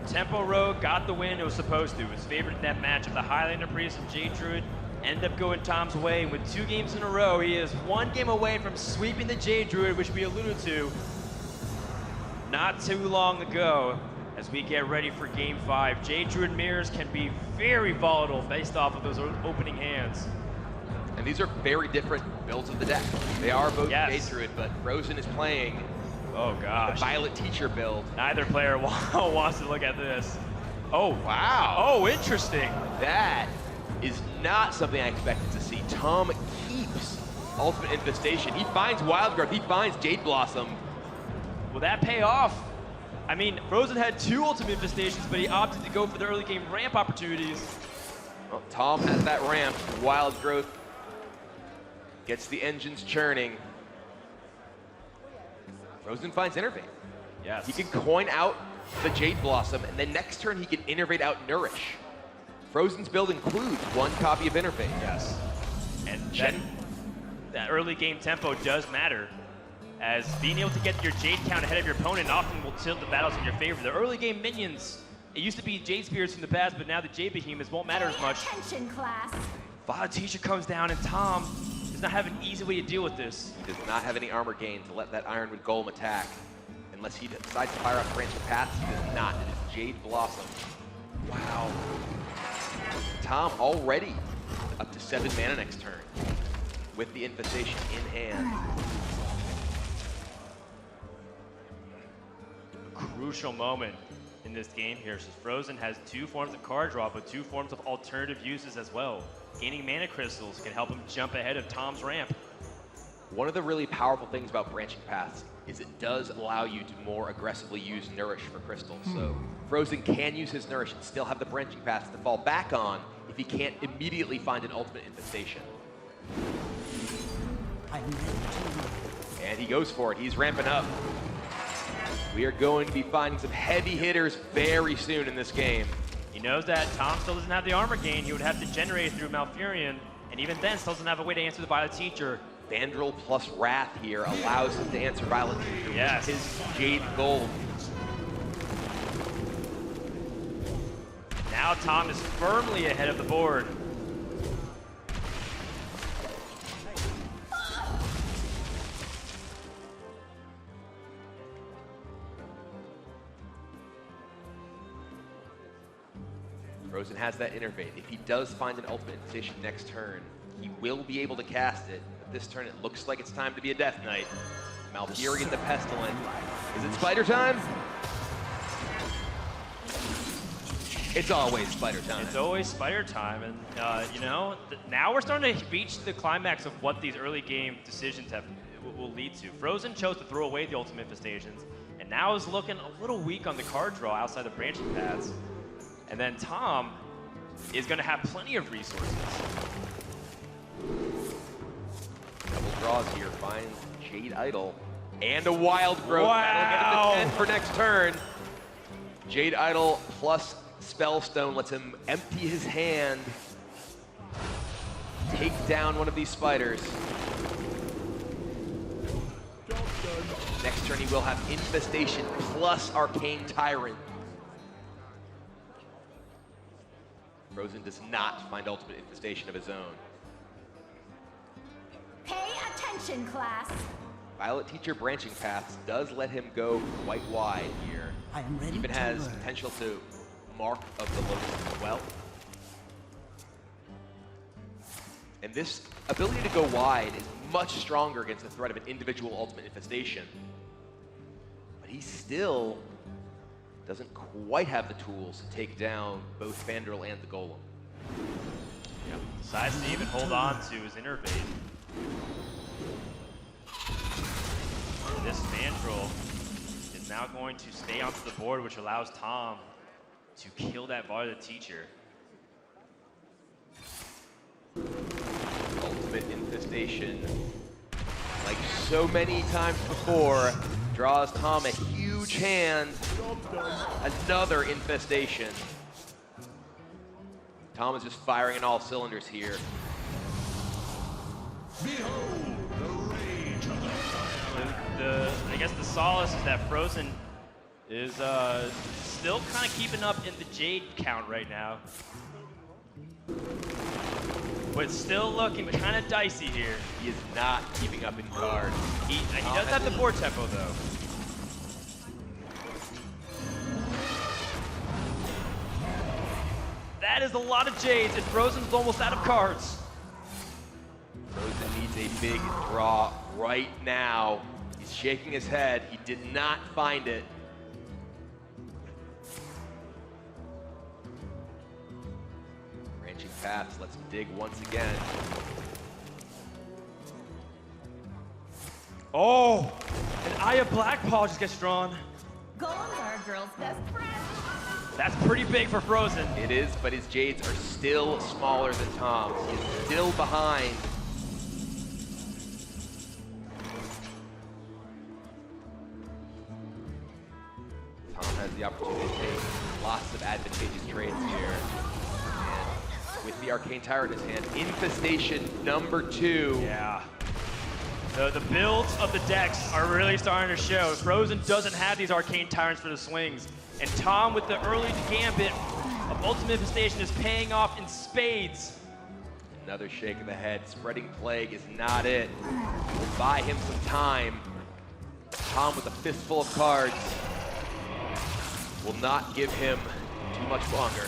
Tempo Rogue got the win it was supposed to. It was favored in that matchup. The Highlander Priest and Jade Druid end up going Tom's way. And with 2 games in a row, he is 1 game away from sweeping the Jade Druid, which we alluded to not too long ago. As we get ready for game 5, Jade Druid mirrors can be very volatile based off of those opening hands.
And these are very different builds of the deck. They are both
Yes.
Jade Druid, but Fr0zen is playing
Oh gosh.
the Violet Teacher build.
Neither player wants to look at this. Oh,
Wow.
oh, interesting.
That is not something I expected to see. Tom keeps Ultimate Infestation. He finds Wild Growth, he finds Jade Blossom.
Will that pay off? I mean, Fr0zen had 2 Ultimate Infestations, but he opted to go for the early game ramp opportunities.
Well, Tom has that ramp. Wild Growth gets the engines churning. Fr0zen finds Innervate.
Yes.
He can coin out the Jade Blossom, and then next turn he can Innervate out Nourish. Fr0zen's build includes 1 copy of Innervate.
Yes. And that early game tempo does matter, as being able to get your Jade count ahead of your opponent often will tilt the battles in your favor. The early game minions, it used to be Jade Spears from the past, but now the Jade Behemoths won't matter as much.
Attention, class.
Violet Teacher comes down, and Tom does not have an easy way to deal with this.
He does not have any armor gain to let that Ironwood Golem attack. Unless he decides to fire up Branching Paths, he does not. It is Jade Blossom. Wow. Tom already up to 7 mana next turn with the Infestation in hand.
Crucial moment in this game here, since Fr0zen has 2 forms of card draw, but 2 forms of alternative uses as well. Gaining mana crystals can help him jump ahead of Tom's ramp.
One of the really powerful things about Branching Paths is it does allow you to more aggressively use Nourish for crystals. So Fr0zen can use his Nourish and still have the Branching Paths to fall back on if he can't immediately find an Ultimate Infestation. And he goes for it. He's ramping up. We are going to be finding some heavy hitters very soon in this game.
He knows that Tom still doesn't have the armor gain. He would have to generate it through Malfurion, and even then still doesn't have a way to answer the Violet Teacher.
Vandal plus Wrath here allows him to answer Violet Teacher
Yes.
with his Jade Gold.
Now Tom is firmly ahead of the board.
Fr0zen has that Innervate. If he does find an Ultimate Infestation next turn, he will be able to cast it. But this turn, it looks like it's time to be a Death Knight. Malfurion the Pestilent. Is it Spider time? It's always Spider time.
It's always Spider time, and you know, now we're starting to reach the climax of what these early game decisions will lead to. Fr0zen chose to throw away the Ultimate Infestations, and now is looking a little weak on the card draw outside the Branching Paths. And then Tom is going to have plenty of resources.
Double draws here, finds Jade Idol and a Wild Growth.
Wow.
That'll get him to 10 for next turn. Jade Idol plus Spellstone lets him empty his hand, take down one of these spiders. Next turn he will have Infestation plus Arcane Tyrant. Fr0zen does not find Ultimate Infestation of his own.
Pay attention, class.
Violet Teacher Branching Paths does let him go quite wide here.
I am ready
Even
to
has
learn.
potential to Mark of the Lotus as well. And this ability to go wide is much stronger against the threat of an individual Ultimate Infestation. But he still doesn't quite have the tools to take down both Fandral and the Golem.
Yeah, decides to even hold on to his Innervate. This Fandral is now going to stay onto the board, which allows Tom to kill that Violet Teacher.
Ultimate Infestation, like so many times before, draws Tom a huge hand. Another Infestation. Tom is just firing on all cylinders here.
I guess the solace is that Fr0zen is still kind of keeping up in the Jade count right now. But it's still looking kind of dicey here.
He is not keeping up in card.
He does have the board tempo though. That is a lot of Jades, and Fr0zen's almost out of cards.
Fr0zen needs a big draw right now. He's shaking his head. He did not find it. Branching Paths lets him dig once again.
Oh, an Eye of Blackpaw just gets drawn.
Golems are a girl's best friend.
That's pretty big for Fr0zen.
It is, but his Jades are still smaller than Tom's. He's still behind. Tom has the opportunity to take lots of advantageous trades here. And with the Arcane Tyrant in his hand, Infestation number 2.
Yeah. The builds of the decks are really starting to show. Fr0zen doesn't have these Arcane Tyrants for the swings. And Tom, with the early gambit of Ultimate Infestation, is paying off in spades.
Another shake of the head. Spreading Plague is not it. We'll buy him some time. Tom with a fistful of cards will not give him too much longer.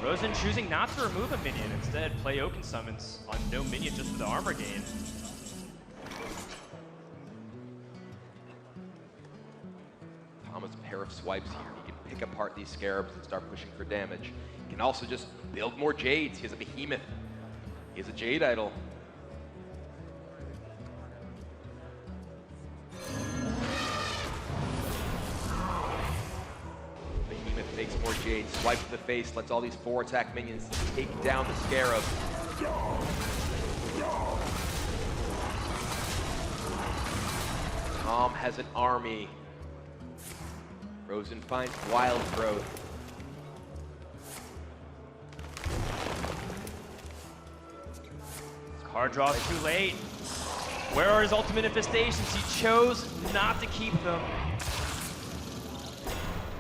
Fr0zen choosing not to remove a minion, instead play Oaken Summons on no minion just for the armor gain.
Tom has a pair of swipes here. He can pick apart these scarabs and start pushing for damage. He can also just build more Jades. He has a Behemoth. He has a Jade Idol. Behemoth takes more Jade, swipes to the face, lets all these 4-attack minions take down the Scarab. Tom has an army. Fr0zen finds Wild Growth.
Card draws too late. Where are his Ultimate Infestations? He chose not to keep them.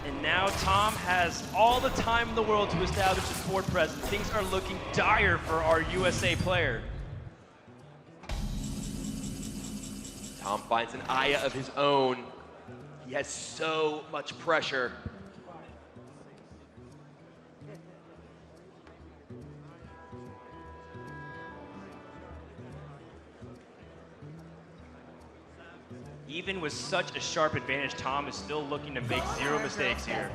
And now Tom has all the time in the world to establish his board presence. Things are looking dire for our USA player.
Tom finds an Aya of his own. He has so much pressure.
Even with such a sharp advantage, Tom is still looking to make zero mistakes here.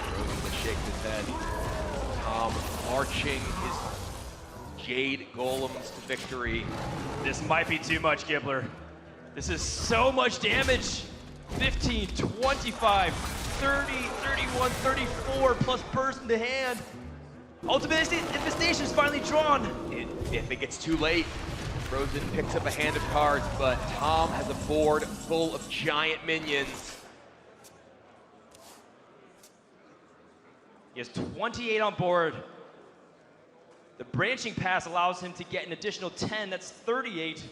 Fr0zen shakes his head. Tom marching his Jade Golems to victory.
This might be too much, Gibbler. This is so much damage. 15, 25, 30, 31, 34 plus burst into hand.
Ultimate Infestation is finally drawn.
If it gets too late, Fr0zen picks up a hand of cards, but Tom has a board full of giant minions.
He has 28 on board. The branching pass allows him to get an additional 10. That's 38.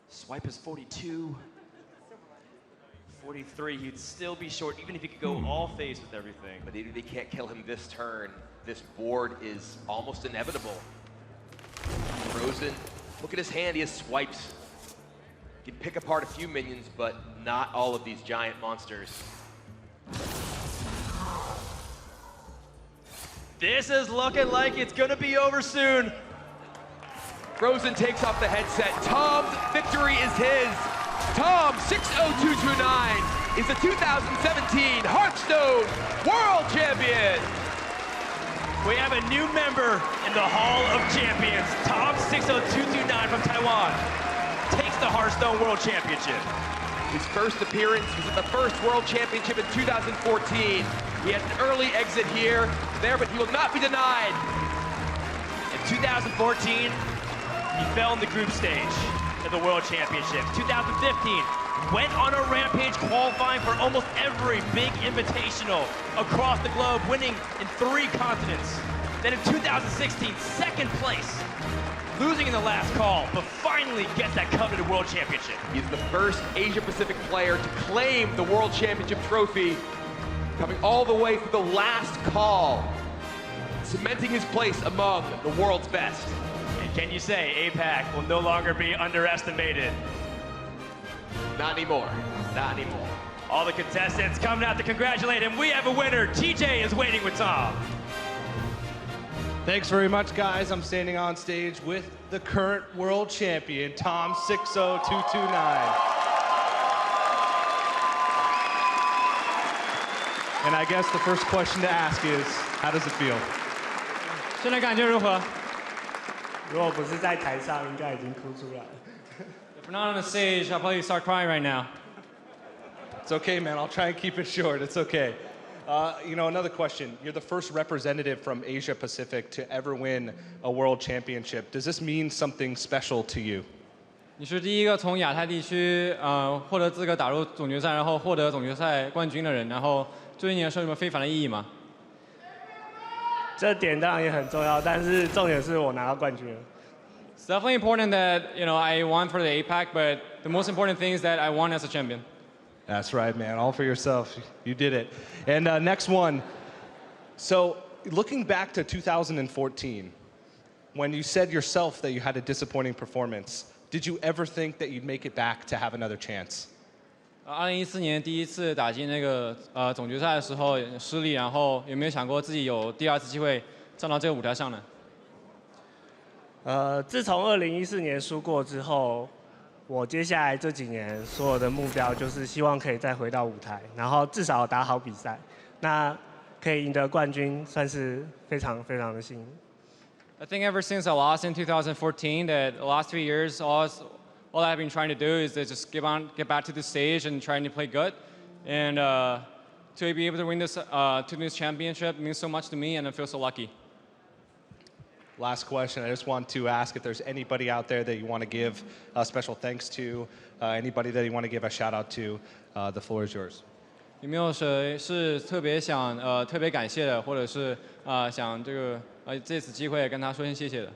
Swipe is 42. 43. He'd still be short, even if he could go all face with everything.
But they can't kill him this turn. This board is almost inevitable. Fr0zen, look at his hand. He has swipes. He can pick apart a few minions, but not all of these giant monsters.
This is looking like it's gonna be over soon.
Fr0zen takes off the headset. Tom's victory is his. tom60229 is the 2017 Hearthstone World Champion.
We have a new member in the Hall of Champions. tom60229 from Taiwan takes the Hearthstone World Championship.
His first appearance was at the first World Championship in 2014. He had an early exit here, there, but he will not be denied.
In 2014, he fell in the group stage at the World Championship. 2015, went on a rampage qualifying for almost every big invitational across the globe, winning in 3 continents. Then in 2016, second place, losing in the last call, but finally gets that coveted World Championship.
He's the first Asia-Pacific player to claim the World Championship trophy, coming all the way through the last call, cementing his place among the world's best.
And can you say APAC will no longer be underestimated?
Not anymore, not anymore.
All the contestants coming out to congratulate him. We have a winner. TJ is waiting with Tom.
Thanks very much, guys. I'm standing on stage with the current world champion, tom60229. And I guess the first question to ask is, how does it feel?
现在感觉如何？如果不是在台上，应该已经哭出来了。If we're not on the stage, I'll probably start crying right now.
It's okay, man. I'll try and keep it short. It's okay. You know, another question. You're the first representative from Asia Pacific to ever win a world championship. Does this mean something special to you?
你是第一个从亚太地区获得资格打入总决赛，然后获得总决赛冠军的人，然后对你来说有什么非凡的意义吗？这点当然也很重要，但是重点是我拿到冠军了。It's definitely important that I won for the APAC, but the most important thing is that I won as a champion.
That's right, man. All for yourself. You did it. And next one. So looking back to 2014, when you said yourself that you had a disappointing performance, did you ever think that you'd make it back to have another chance?
2014年第一次打进那个总决赛的时候失利，然后有没有想过自己有第二次机会站到这个舞台上呢？自从2014年输过之后，我接下来这几年所有的目标就是希望可以再回到舞台，然后至少打好比赛，那可以赢得冠军，算是非常非常的幸运。I think ever since I lost in 2014, that the last 3 years, all I've been trying to do is to just get back to the stage and trying to play good, and to be able to win this championship means so much to me, and I feel so lucky.
Last question. I just want to ask if there's anybody out there that you want to give special thanks to, anybody that you want to give a shout out to. The floor is yours.
有没有谁是特别想特别感谢的，或者是想这次机会跟他说声谢谢的？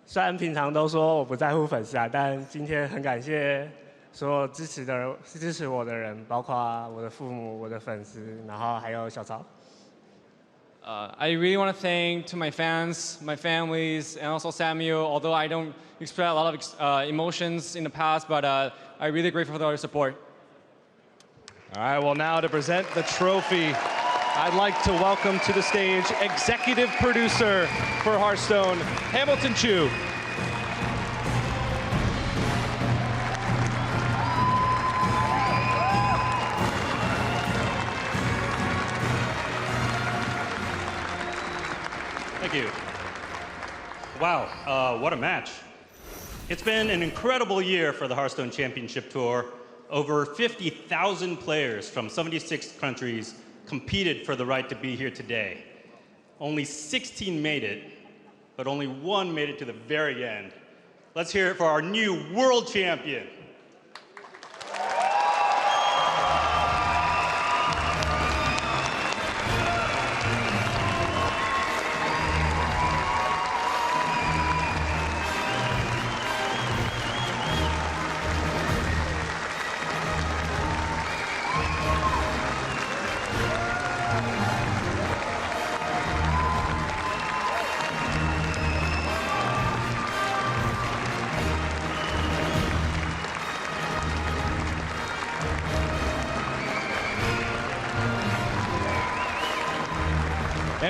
虽然平常都说我不在乎粉丝啊，但今天很感谢所有支持我的人，包括我的父母、我的粉丝，然后还有小曹。I really want to thank to my fans, my families, and also Samuel. Although I don't express a lot of emotions in the past, but I'm really grateful for their support.
All right. Well, now to present the trophy, I'd like to welcome to the stage executive producer for Hearthstone, Hamilton Chu.
Thank you. Wow, what a match. It's been an incredible year for the Hearthstone Championship Tour. Over 50,000 players from 76 countries competed for the right to be here today. Only 16 made it, but only one made it to the very end. Let's hear it for our new world champion.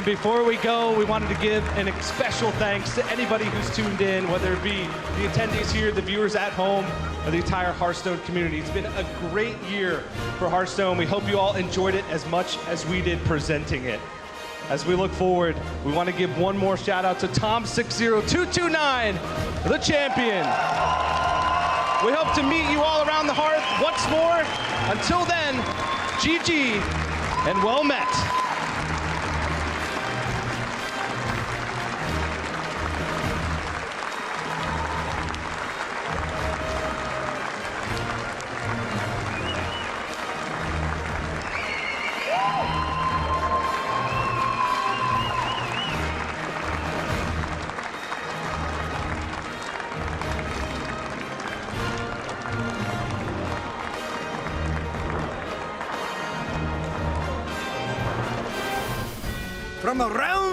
And before we go, we wanted to give a special thanks to anybody who's tuned in, whether it be the attendees here, the viewers at home, or the entire Hearthstone community. It's been a great year for Hearthstone. We hope you all enjoyed it as much as we did presenting it. As we look forward, we want to give one more shout out to tom60229, the champion. We hope to meet you all around the hearth once more. Until then, GG and well met.
From around